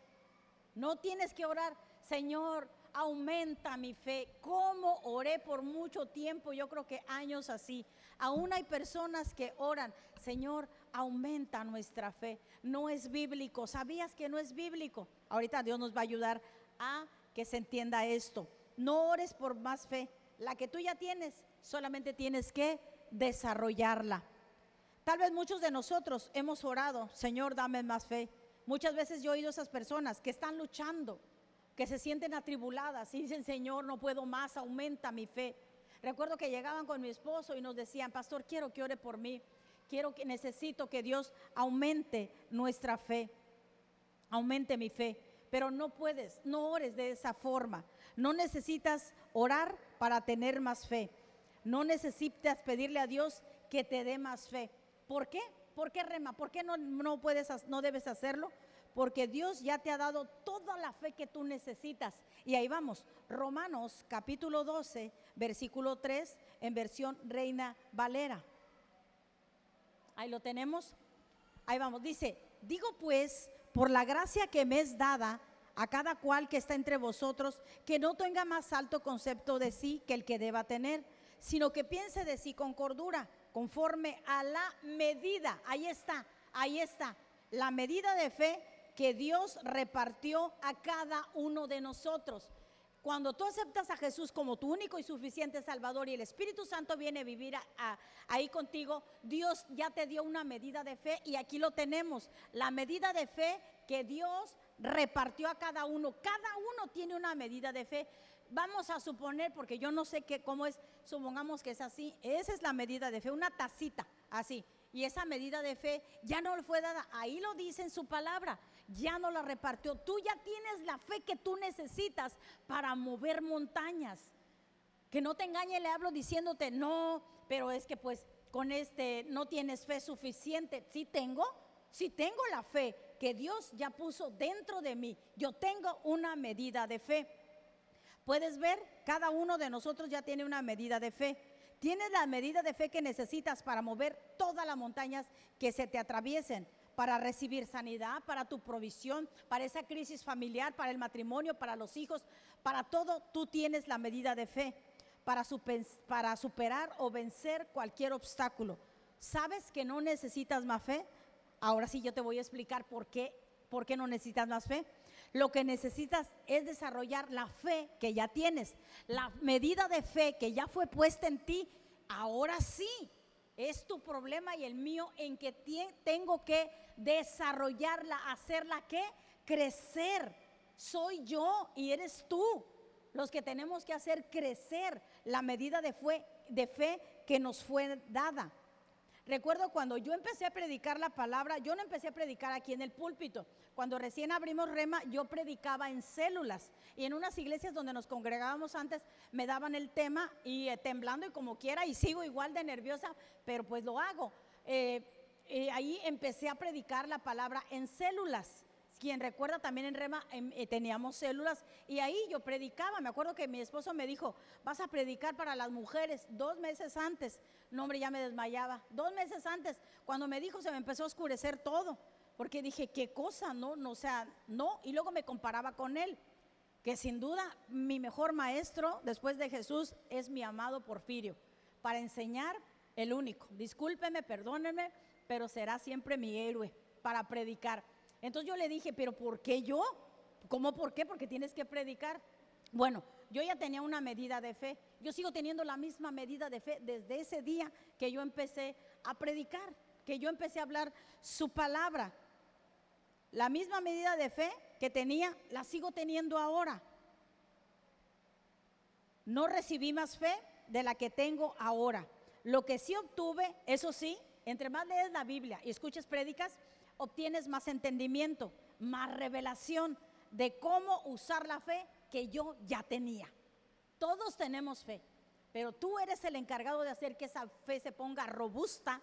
No tienes que orar, Señor, aumenta mi fe. ¿Cómo oré por mucho tiempo? Yo creo que años así. Aún hay personas que oran, Señor, aumenta nuestra fe. No es bíblico. ¿Sabías que no es bíblico? Ahorita Dios nos va a ayudar a que se entienda esto. No ores por más fe. La que tú ya tienes, solamente tienes que desarrollarla. Tal vez muchos de nosotros hemos orado, Señor, dame más fe. Muchas veces yo he oído a esas personas que están luchando, que se sienten atribuladas y dicen, Señor, no puedo más, aumenta mi fe. Recuerdo que llegaban con mi esposo y nos decían, pastor, quiero que ore por mí, necesito que Dios aumente nuestra fe, aumente mi fe. Pero no puedes, no ores de esa forma. No necesitas orar para tener más fe. No necesitas pedirle a Dios que te dé más fe. ¿Por qué? ¿Por qué, Rema? ¿Por qué no debes hacerlo? Porque Dios ya te ha dado toda la fe que tú necesitas. Y ahí vamos, Romanos capítulo 12, versículo 3, en versión Reina Valera. Ahí lo tenemos. Ahí vamos, dice: digo pues, por la gracia que me es dada a cada cual que está entre vosotros, que no tenga más alto concepto de sí que el que deba tener, sino que piense de sí con cordura, conforme a la medida, ahí está, la medida de fe que Dios repartió a cada uno de nosotros. Cuando tú aceptas a Jesús como tu único y suficiente Salvador y el Espíritu Santo viene a vivir ahí contigo, Dios ya te dio una medida de fe y aquí lo tenemos, la medida de fe que Dios repartió a cada uno. Cada uno tiene una medida de fe. Vamos a suponer, porque yo no sé cómo es, supongamos que es así, esa es la medida de fe, una tacita, así. Y esa medida de fe ya no le fue dada, ahí lo dice en su palabra, ya no la repartió. Tú ya tienes la fe que tú necesitas para mover montañas. Que no te engañe el diablo diciéndote, no, pero es que pues con no tienes fe suficiente. Sí tengo la fe que Dios ya puso dentro de mí. Yo tengo una medida de fe. Puedes ver, cada uno de nosotros ya tiene una medida de fe. Tienes la medida de fe que necesitas para mover todas las montañas que se te atraviesen, para recibir sanidad, para tu provisión, para esa crisis familiar, para el matrimonio, para los hijos, para todo. Tú tienes la medida de fe para superar o vencer cualquier obstáculo. ¿Sabes que no necesitas más fe? Ahora sí yo te voy a explicar por qué no necesitas más fe. Lo que necesitas es desarrollar la fe que ya tienes, la medida de fe que ya fue puesta en ti. Ahora sí, es tu problema y el mío en que tengo que desarrollarla, hacerla ¿qué? Crecer. Soy yo y eres tú los que tenemos que hacer crecer la medida de fe que nos fue dada. Recuerdo cuando yo empecé a predicar la palabra, yo no empecé a predicar aquí en el púlpito. Cuando recién abrimos Rema, yo predicaba en células. Y en unas iglesias donde nos congregábamos antes, me daban el tema y temblando y como quiera, y sigo igual de nerviosa, pero pues lo hago. Ahí empecé a predicar la palabra en células. Quien recuerda, también en Rema teníamos células y ahí yo predicaba. Me acuerdo que mi esposo me dijo, vas a predicar para las mujeres 2 meses antes. No, hombre, ya me desmayaba. 2 meses antes, cuando me dijo, se me empezó a oscurecer todo, porque dije, qué cosa, no, o sea, no. Y luego me comparaba con él, que sin duda mi mejor maestro después de Jesús es mi amado Porfirio, para enseñar, el único. Discúlpeme, perdónenme, pero será siempre mi héroe para predicar. Entonces yo le dije, pero ¿por qué yo? ¿Cómo por qué? Porque tienes que predicar. Bueno, yo ya tenía una medida de fe. Yo sigo teniendo la misma medida de fe desde ese día que yo empecé a predicar, que yo empecé a hablar su palabra. La misma medida de fe que tenía, la sigo teniendo ahora. No recibí más fe de la que tengo ahora. Lo que sí obtuve, eso sí, entre más lees la Biblia y escuches prédicas, obtienes más entendimiento, más revelación de cómo usar la fe que yo ya tenía. Todos tenemos fe, pero tú eres el encargado de hacer que esa fe se ponga robusta,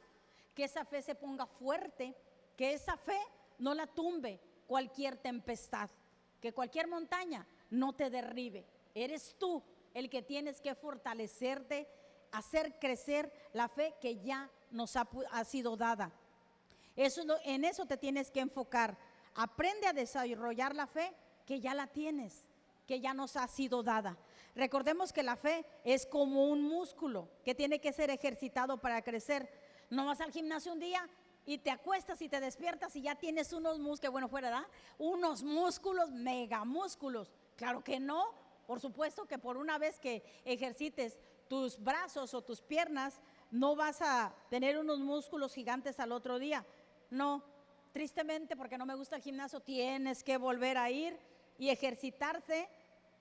que esa fe se ponga fuerte, que esa fe no la tumbe cualquier tempestad, que cualquier montaña no te derribe. Eres tú el que tienes que fortalecerte, hacer crecer la fe que ya nos ha sido dada. En eso te tienes que enfocar. Aprende a desarrollar la fe que ya la tienes, que ya nos ha sido dada. Recordemos que la fe es como un músculo que tiene que ser ejercitado para crecer. No vas al gimnasio un día y te acuestas y te despiertas y ya tienes unos músculos, que bueno fuera, ¿verdad? Unos músculos, megamúsculos. Claro que no. Por supuesto que por una vez que ejercites tus brazos o tus piernas, no vas a tener unos músculos gigantes al otro día. No, tristemente, porque no me gusta el gimnasio, tienes que volver a ir y ejercitarse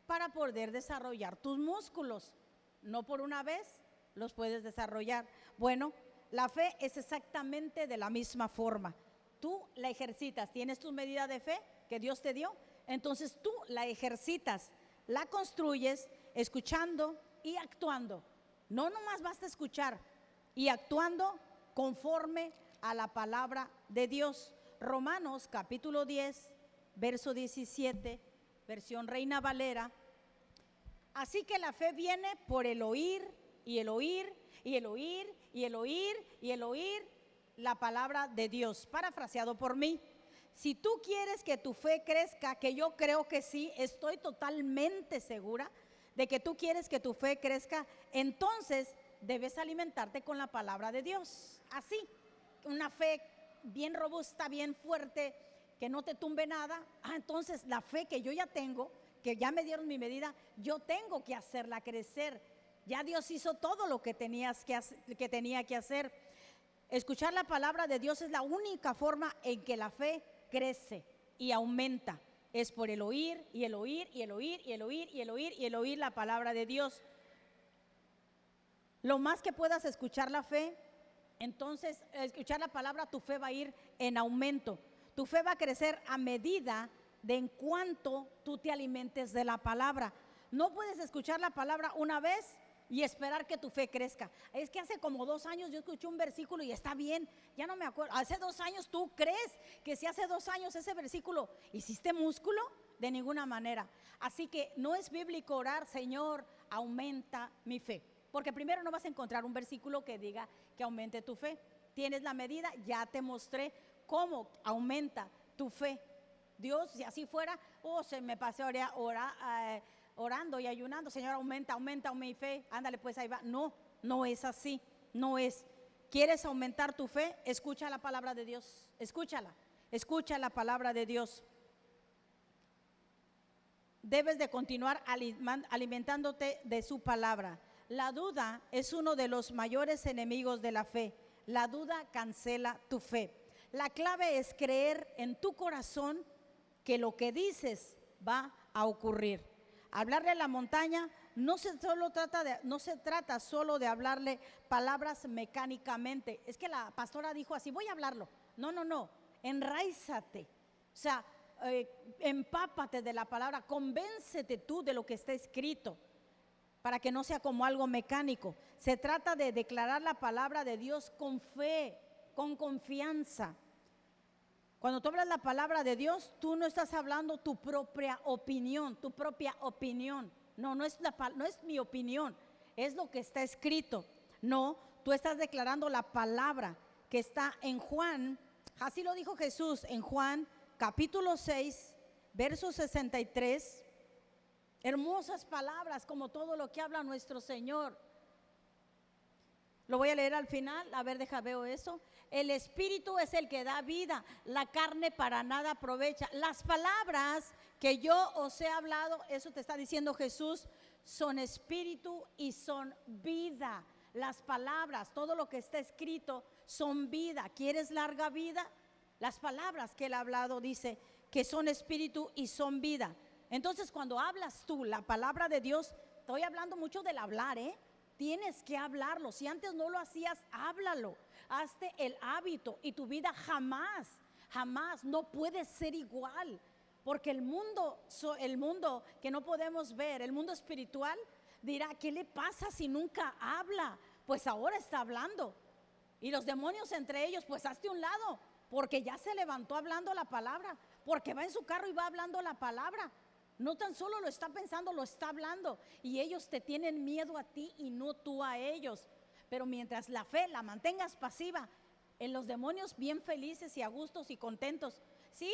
para poder desarrollar tus músculos. No por una vez los puedes desarrollar. Bueno, la fe es exactamente de la misma forma. Tú la ejercitas, tienes tu medida de fe que Dios te dio, entonces tú la ejercitas, la construyes escuchando y actuando. No nomás basta escuchar y actuando conforme a la palabra de Dios. Romanos capítulo 10, verso 17, versión Reina Valera. Así que la fe viene por el oír y el oír y el oír y el oír y el oír la palabra de Dios, parafraseado por mí. Si tú quieres que tu fe crezca, que yo creo que sí, estoy totalmente segura de que tú quieres que tu fe crezca, entonces debes alimentarte con la palabra de Dios. Así, una fe bien robusta, bien fuerte, que no te tumbe nada. Entonces la fe que yo ya tengo, que ya me dieron mi medida, yo tengo que hacerla crecer. Ya Dios hizo todo lo que tenía que hacer. Escuchar la palabra de Dios es la única forma en que la fe crece y aumenta. Es por el oír y el oír y el oír y el oír y el oír y el oír la palabra de Dios. Lo más que puedas escuchar la fe, entonces escuchar la palabra, tu fe va a ir en aumento. Tu fe va a crecer a medida de en cuanto tú te alimentes de la palabra. No puedes escuchar la palabra una vez y esperar que tu fe crezca. Es que hace como 2 años yo escuché un versículo y está bien, ya no me acuerdo. Hace 2 años, ¿tú crees que si hace 2 años ese versículo hiciste músculo? De ninguna manera. Así que no es bíblico orar, Señor, aumenta mi fe. Porque primero no vas a encontrar un versículo que diga que aumente tu fe. Tienes la medida, ya te mostré cómo aumenta tu fe. Dios, si así fuera, se me pasé orando y ayunando, Señor, aumenta mi fe, ándale pues ahí va. No, no es así, no es. ¿Quieres aumentar tu fe? Escucha la palabra de Dios, escucha la palabra de Dios. Debes de continuar alimentándote de su palabra. La duda es uno de los mayores enemigos de la fe. La duda cancela tu fe. La clave es creer en tu corazón que lo que dices va a ocurrir. Hablarle a la montaña no se trata solo de hablarle palabras mecánicamente. Es que la pastora dijo así, voy a hablarlo. No, enraízate. O sea, empápate de la palabra, convéncete tú de lo que está escrito, para que no sea como algo mecánico. Se trata de declarar la palabra de Dios con fe, con confianza. Cuando tú hablas la palabra de Dios, tú no estás hablando tu propia opinión. No es mi opinión, es lo que está escrito. No, tú estás declarando la palabra que está en Juan. Así lo dijo Jesús en Juan capítulo 6, verso 63. Hermosas palabras como todo lo que habla nuestro Señor. Lo voy a leer al final, a ver, veo eso. El espíritu es el que da vida, la carne para nada aprovecha. Las palabras que yo os he hablado, eso te está diciendo Jesús, son espíritu y son vida. Las palabras, todo lo que está escrito son vida. ¿Quieres larga vida? Las palabras que él ha hablado dice que son espíritu y son vida. Entonces cuando hablas tú la palabra de Dios, estoy hablando mucho del hablar, tienes que hablarlo. Si antes no lo hacías, háblalo. Hazte el hábito y tu vida jamás no puede ser igual. Porque el mundo que no podemos ver, el mundo espiritual, dirá, ¿qué le pasa si nunca habla? Pues ahora está hablando. Y los demonios entre ellos, pues hazte un lado, porque ya se levantó hablando la palabra, porque va en su carro y va hablando la palabra. No tan solo lo está pensando, lo está hablando. Y ellos te tienen miedo a ti y no tú a ellos. Pero mientras la fe la mantengas pasiva, en los demonios bien felices y a gustos y contentos. Sí,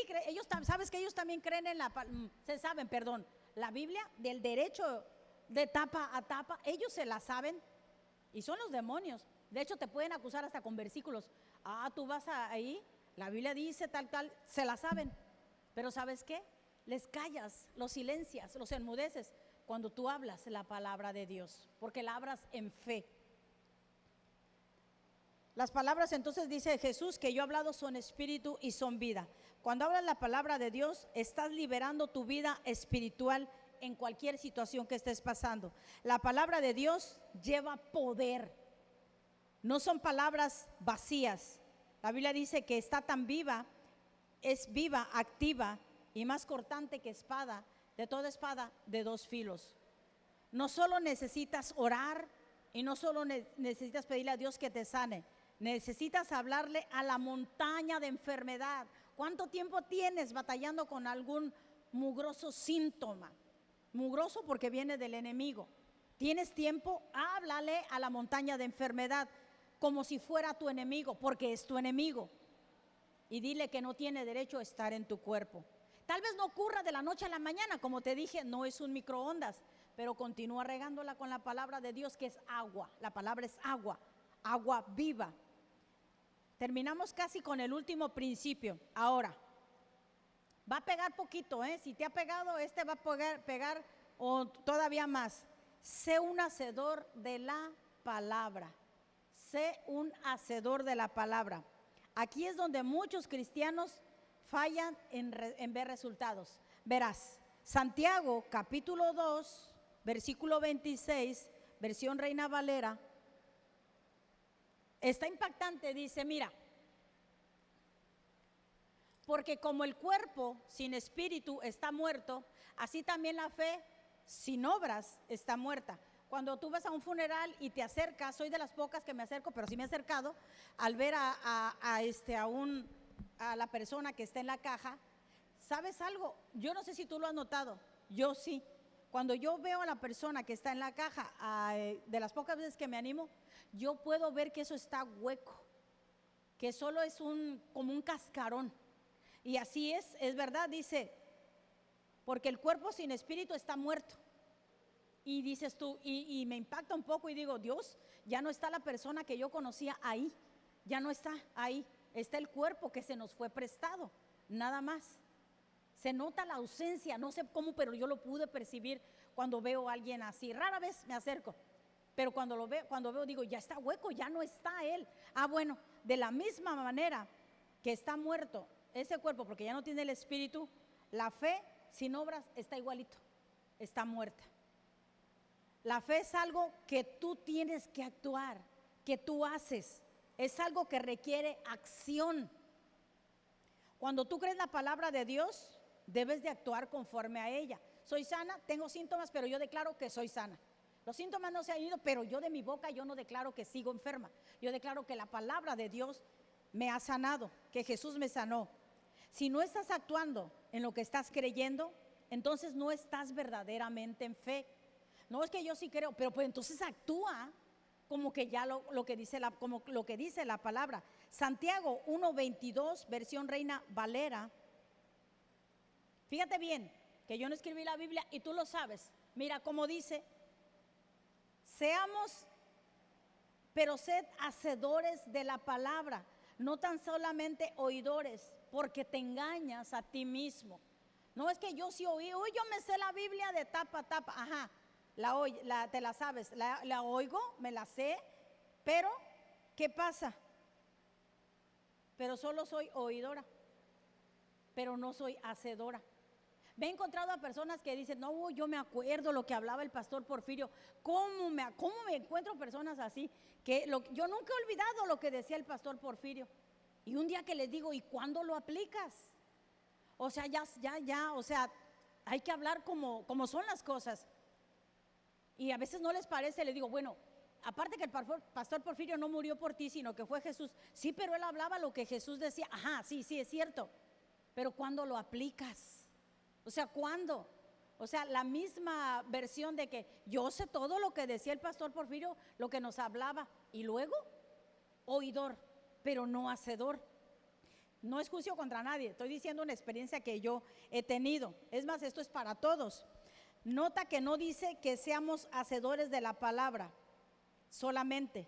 sabes que ellos también creen en la Biblia del derecho de tapa a tapa. Ellos se la saben y son los demonios. De hecho te pueden acusar hasta con versículos. Tú vas ahí, la Biblia dice tal, se la saben. Pero ¿sabes qué? Les callas, los silencias, los enmudeces cuando tú hablas la palabra de Dios, porque la hablas en fe. Las palabras, entonces dice Jesús, que yo he hablado son espíritu y son vida. Cuando hablas la palabra de Dios, estás liberando tu vida espiritual en cualquier situación que estés pasando. La palabra de Dios lleva poder. No son palabras vacías. La Biblia dice que está tan viva, es viva, activa y más cortante que espada, de toda espada de 2 filos. No solo necesitas orar y no solo necesitas pedirle a Dios que te sane. Necesitas hablarle a la montaña de enfermedad. ¿Cuánto tiempo tienes batallando con algún mugroso síntoma? Mugroso porque viene del enemigo. ¿Tienes tiempo? Háblale a la montaña de enfermedad como si fuera tu enemigo, porque es tu enemigo. Y dile que no tiene derecho a estar en tu cuerpo. Tal vez no ocurra de la noche a la mañana, como te dije, no es un microondas, pero continúa regándola con la palabra de Dios, que es agua. La palabra es agua, agua viva. Terminamos casi con el último principio. Ahora, va a pegar poquito, si te ha pegado, va a pegar o todavía más. Sé un hacedor de la palabra. Sé un hacedor de la palabra. Aquí es donde muchos cristianos fallan en ver resultados. Verás, Santiago capítulo 2, versículo 26, versión Reina Valera, está impactante, dice, mira, porque como el cuerpo sin espíritu está muerto, así también la fe sin obras está muerta. Cuando tú vas a un funeral y te acercas, soy de las pocas que me acerco, pero sí me he acercado al ver a la persona que está en la caja. ¿Sabes algo? Yo no sé si tú lo has notado, yo sí. Cuando yo veo a la persona que está en la caja, de las pocas veces que me animo, yo puedo ver que eso está hueco, que solo es como un cascarón. Y así es verdad, dice, porque el cuerpo sin espíritu está muerto. Y dices tú, y me impacta un poco y digo, Dios, ya no está la persona que yo conocía ahí, ya no está ahí, está el cuerpo que se nos fue prestado, nada más. Se nota la ausencia, no sé cómo, pero yo lo pude percibir cuando veo a alguien así. Rara vez me acerco, pero cuando veo digo, ya está hueco, ya no está él. Bueno, de la misma manera que está muerto ese cuerpo porque ya no tiene el espíritu, la fe sin obras está igualito, está muerta. La fe es algo que tú tienes que actuar, que tú haces, es algo que requiere acción. Cuando tú crees la palabra de Dios, debes de actuar conforme a ella. Soy sana, tengo síntomas, pero yo declaro que soy sana. Los síntomas no se han ido, pero yo de mi boca yo no declaro que sigo enferma. Yo declaro que la palabra de Dios me ha sanado, que Jesús me sanó. Si no estás actuando en lo que estás creyendo, entonces no estás verdaderamente en fe. No es que yo sí creo, pero pues entonces actúa como que ya lo que dice la palabra. Santiago 1:22, versión Reina Valera. Fíjate bien, que yo no escribí la Biblia y tú lo sabes. Mira cómo dice, pero sed hacedores de la palabra, no tan solamente oidores, porque te engañas a ti mismo. No es que yo sí oí, yo me sé la Biblia de tapa a tapa, ajá. Te la sabes, la oigo, me la sé, pero ¿qué pasa? Pero solo soy oidora, pero no soy hacedora. Me he encontrado a personas que dicen, no, yo me acuerdo lo que hablaba el pastor Porfirio. ¿Cómo me encuentro personas así? Yo nunca he olvidado lo que decía el pastor Porfirio. Y un día que les digo, ¿y cuándo lo aplicas? O sea, o sea, hay que hablar como son las cosas. Y a veces no les parece, le digo, bueno, aparte que el pastor Porfirio no murió por ti, sino que fue Jesús. Sí, pero él hablaba lo que Jesús decía. Ajá, sí, es cierto. Pero ¿cuándo lo aplicas? O sea, ¿cuándo? O sea, la misma versión de que yo sé todo lo que decía el pastor Porfirio, lo que nos hablaba. Y luego, oidor, pero no hacedor. No es juicio contra nadie, estoy diciendo una experiencia que yo he tenido. Es más, esto es para todos. Nota que no dice que seamos hacedores de la palabra solamente.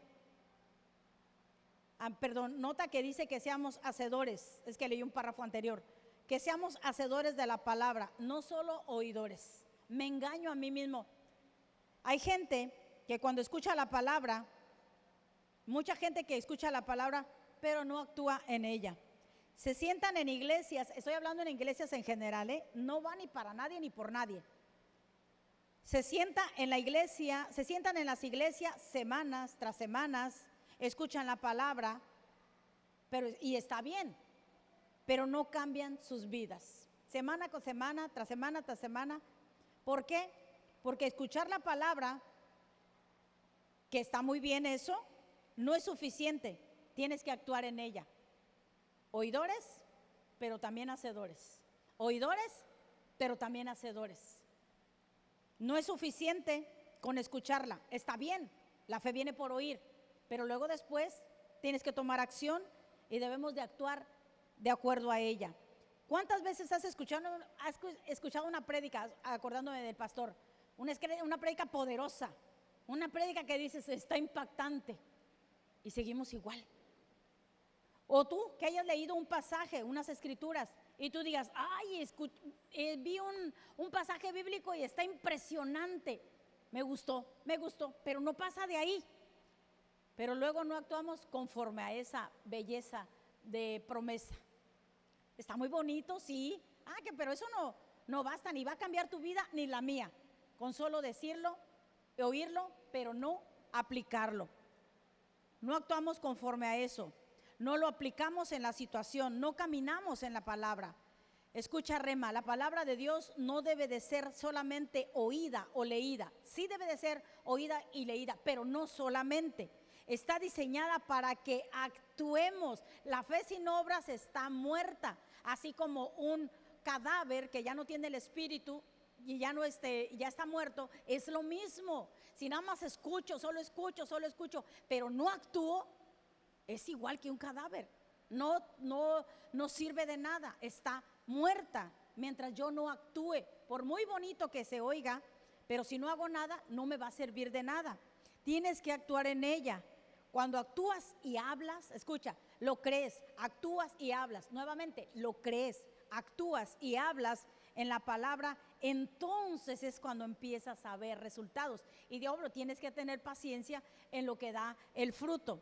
Nota que dice que seamos hacedores. Es que leí un párrafo anterior. Que seamos hacedores de la palabra, no solo oidores. Me engaño a mí mismo. Hay gente que cuando escucha la palabra, mucha gente que escucha la palabra, pero no actúa en ella. Se sientan en iglesias, estoy hablando en iglesias en general, no va ni para nadie ni por nadie. Se sientan en las iglesias semanas tras semanas, escuchan la palabra, y está bien, pero no cambian sus vidas. Semana con semana, tras semana tras semana. ¿Por qué? Porque escuchar la palabra, que está muy bien eso, no es suficiente. tienes que actuar en ella. Oidores, pero también hacedores. Oidores, pero también hacedores. No es suficiente con escucharla. Está bien, la fe viene por oír, pero luego después tienes que tomar acción y debemos de actuar de acuerdo a ella. ¿Cuántas veces has escuchado una prédica, acordándome del pastor, una prédica poderosa, una prédica que dices está impactante y seguimos igual? O tú que hayas leído un pasaje, unas escrituras, y tú digas, ay, vi un pasaje bíblico y está impresionante, me gustó, pero no pasa de ahí. Pero luego no actuamos conforme a esa belleza de promesa. Está muy bonito, sí, pero eso no basta, ni va a cambiar tu vida ni la mía, con solo decirlo, oírlo, pero no aplicarlo. No actuamos conforme a eso. No lo aplicamos en la situación, no caminamos en la palabra. Escucha, Rema, la palabra de Dios no debe de ser solamente oída o leída. Sí debe de ser oída y leída, pero no solamente. Está diseñada para que actuemos. La fe sin obras está muerta, así como un cadáver que ya no tiene el espíritu y ya está muerto. Es lo mismo. Si nada más solo escucho, pero no actúo, es igual que un cadáver. No sirve de nada, está muerta mientras yo no actúe. Por muy bonito que se oiga, pero si no hago nada, no me va a servir de nada. Tienes que actuar en ella. Cuando actúas y hablas, escucha, lo crees, actúas y hablas. Nuevamente, lo crees, actúas y hablas en la palabra, entonces es cuando empiezas a ver resultados. Y de obvio, tienes que tener paciencia en lo que da el fruto.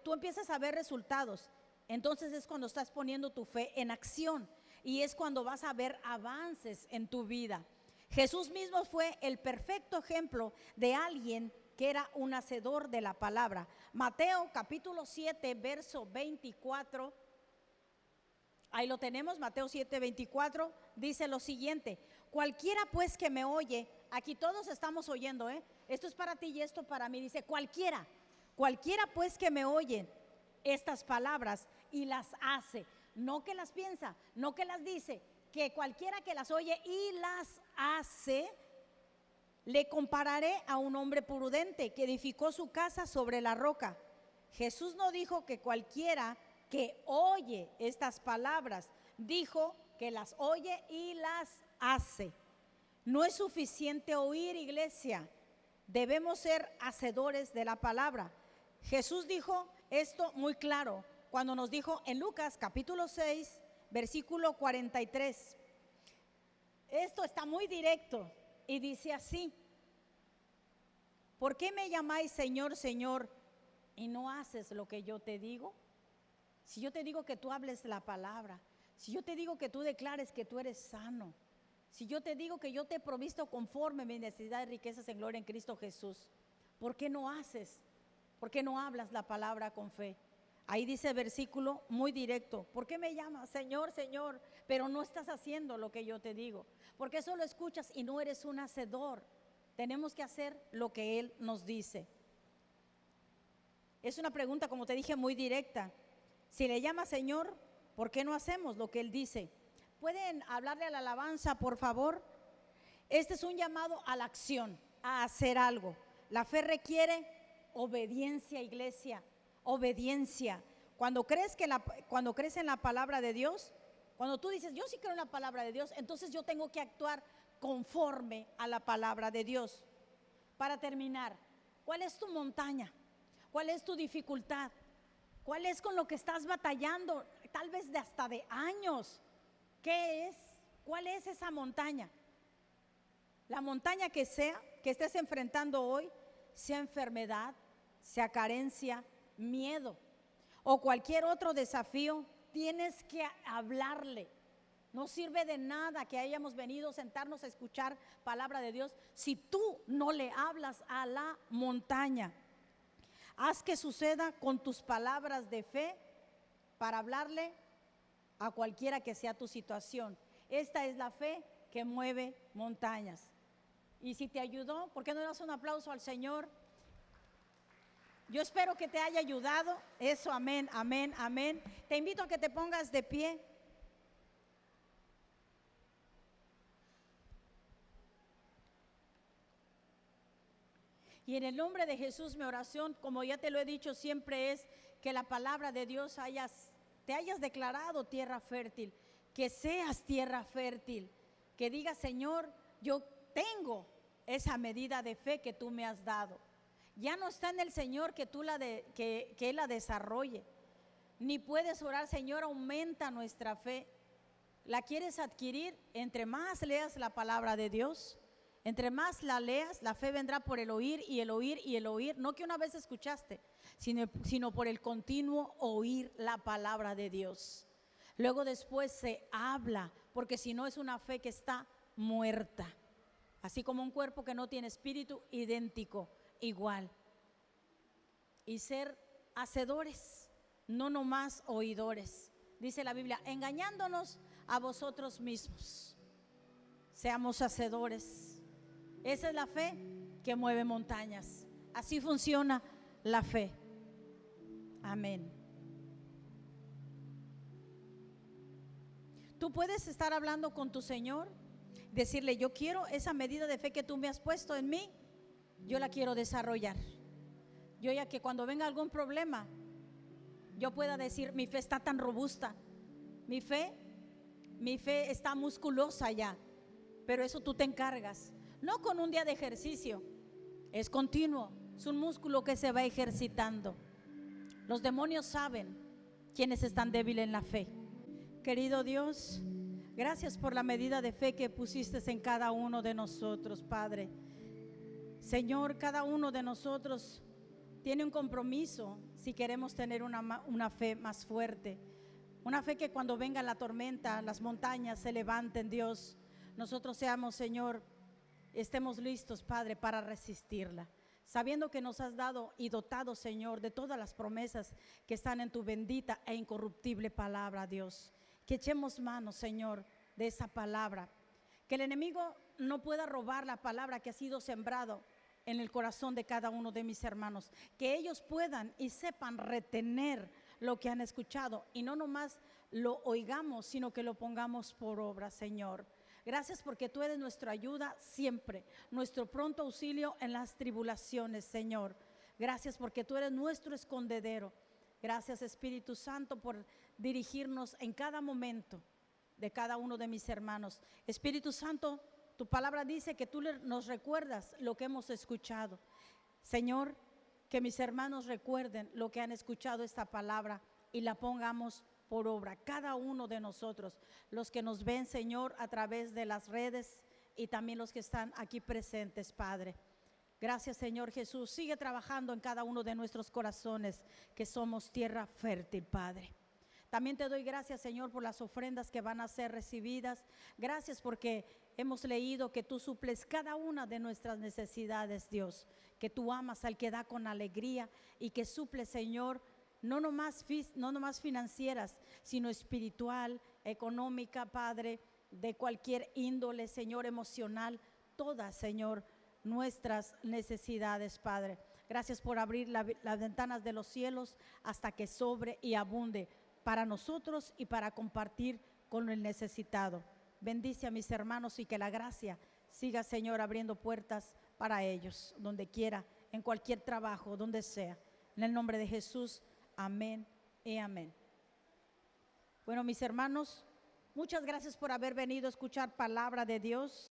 Tú empiezas a ver resultados, entonces es cuando estás poniendo tu fe en acción y es cuando vas a ver avances en tu vida. Jesús mismo fue el perfecto ejemplo de alguien que era un hacedor de la palabra. Mateo capítulo 7, verso 24. Ahí lo tenemos, Mateo 7, 24, dice lo siguiente: cualquiera pues que me oye, aquí todos estamos oyendo, esto es para ti y esto para mí, dice cualquiera pues que me oye estas palabras y las hace, no que las piensa, no que las dice, que cualquiera que las oye y las hace, le compararé a un hombre prudente que edificó su casa sobre la roca. Jesús no dijo que cualquiera que oye estas palabras, dijo que las oye y las hace. No es suficiente oír, iglesia, debemos ser hacedores de la palabra. Jesús dijo esto muy claro cuando nos dijo en Lucas capítulo 6, versículo 43. Esto está muy directo y dice así: ¿por qué me llamáis Señor, Señor, y no haces lo que yo te digo? Si yo te digo que tú hables la palabra, si yo te digo que tú declares que tú eres sano, si yo te digo que yo te he provisto conforme a mi necesidad de riquezas en gloria en Cristo Jesús, ¿por qué no haces? ¿Por qué no hablas la palabra con fe? Ahí dice el versículo muy directo: ¿por qué me llamas Señor, Señor, pero no estás haciendo lo que yo te digo? ¿Por qué solo escuchas y no eres un hacedor? Tenemos que hacer lo que Él nos dice. Es una pregunta, como te dije, muy directa. Si le llamas Señor, ¿por qué no hacemos lo que Él dice? ¿Pueden hablarle a la alabanza, por favor? Este es un llamado a la acción, a hacer algo. La fe requiere obediencia, iglesia, obediencia. Cuando crees en la palabra de Dios, cuando tú dices yo sí creo en la palabra de Dios, entonces yo tengo que actuar conforme a la palabra de Dios. Para terminar, ¿cuál es tu montaña? ¿Cuál es tu dificultad? ¿Cuál es con lo que estás batallando? Tal vez hasta de años. ¿Qué es? ¿Cuál es esa montaña? La montaña que estés enfrentando hoy, sea enfermedad, sea carencia, miedo o cualquier otro desafío, tienes que hablarle. No sirve de nada que hayamos venido a sentarnos a escuchar palabra de Dios si tú no le hablas a la montaña. Haz que suceda con tus palabras de fe para hablarle a cualquiera que sea tu situación. Esta es la fe que mueve montañas. Y si te ayudó, ¿por qué no le das un aplauso al Señor? Yo espero que te haya ayudado. Eso, amén, amén, amén. Te invito a que te pongas de pie. Y en el nombre de Jesús, mi oración, como ya te lo he dicho, siempre es que la palabra de Dios te hayas declarado tierra fértil, que seas tierra fértil, que digas, Señor, yo tengo esa medida de fe que tú me has dado. Ya no está en el Señor que Él la desarrolle, ni puedes orar, Señor, aumenta nuestra fe. ¿La quieres adquirir? Entre más leas la palabra de Dios, entre más la leas, la fe vendrá por el oír y el oír y el oír. No que una vez escuchaste, sino por el continuo oír la palabra de Dios. Luego después se habla, porque si no es una fe que está muerta. Así como un cuerpo que no tiene espíritu, idéntico, igual. Y ser hacedores, no nomás oidores. Dice la Biblia, engañándonos a vosotros mismos. Seamos hacedores. Esa es la fe que mueve montañas. Así funciona la fe. Amén. Tú puedes estar hablando con tu Señor, decirle, yo quiero esa medida de fe que tú me has puesto en mí, yo la quiero desarrollar. Yo ya que cuando venga algún problema, yo pueda decir, mi fe está tan robusta, mi fe está musculosa ya, pero eso tú te encargas. No con un día de ejercicio, es continuo, es un músculo que se va ejercitando. Los demonios saben quiénes están débiles en la fe. Querido Dios, gracias por la medida de fe que pusiste en cada uno de nosotros, Padre. Señor, cada uno de nosotros tiene un compromiso si queremos tener una fe más fuerte. Una fe que cuando venga la tormenta, las montañas se levanten, Dios, nosotros seamos, Señor, estemos listos, Padre, para resistirla. Sabiendo que nos has dado y dotado, Señor, de todas las promesas que están en tu bendita e incorruptible palabra, Dios. Que echemos manos, Señor, de esa palabra. Que el enemigo no pueda robar la palabra que ha sido sembrado en el corazón de cada uno de mis hermanos. Que ellos puedan y sepan retener lo que han escuchado y no nomás lo oigamos, sino que lo pongamos por obra, Señor. Gracias porque tú eres nuestra ayuda siempre, nuestro pronto auxilio en las tribulaciones, Señor. Gracias porque tú eres nuestro escondedero. Gracias, Espíritu Santo, por dirigirnos en cada momento de cada uno de mis hermanos. Espíritu Santo, tu palabra dice que tú nos recuerdas lo que hemos escuchado. Señor, que mis hermanos recuerden lo que han escuchado esta palabra y la pongamos por obra, cada uno de nosotros, los que nos ven, Señor, a través de las redes y también los que están aquí presentes, Padre. Gracias, Señor Jesús. Sigue trabajando en cada uno de nuestros corazones, que somos tierra fértil, Padre. También te doy gracias, Señor, por las ofrendas que van a ser recibidas. Gracias porque hemos leído que tú suples cada una de nuestras necesidades, Dios. Que tú amas al que da con alegría y que suple, Señor, no nomás financieras, sino espiritual, económica, Padre, de cualquier índole, Señor, emocional, todas, Señor, nuestras necesidades, Padre. Gracias por abrir las ventanas de los cielos hasta que sobre y abunde para nosotros y para compartir con el necesitado. Bendice a mis hermanos y que la gracia siga, Señor, abriendo puertas para ellos, donde quiera, en cualquier trabajo, donde sea. En el nombre de Jesús, amén y amén. Bueno, mis hermanos, muchas gracias por haber venido a escuchar palabra de Dios.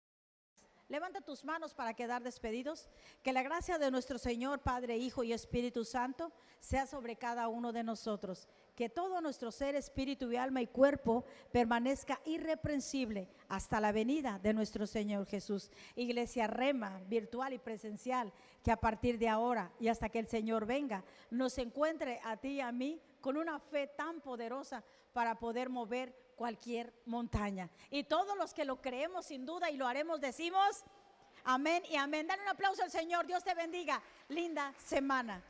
Levanta tus manos para quedar despedidos. Que la gracia de nuestro Señor, Padre, Hijo y Espíritu Santo sea sobre cada uno de nosotros. Que todo nuestro ser, espíritu y alma y cuerpo permanezca irreprensible hasta la venida de nuestro Señor Jesús. Iglesia Rema, virtual y presencial, que a partir de ahora y hasta que el Señor venga, nos encuentre a ti y a mí con una fe tan poderosa para poder mover cualquier montaña. Y todos los que lo creemos sin duda y lo haremos, decimos amén y amén. Dale un aplauso al Señor. Dios te bendiga. Linda semana.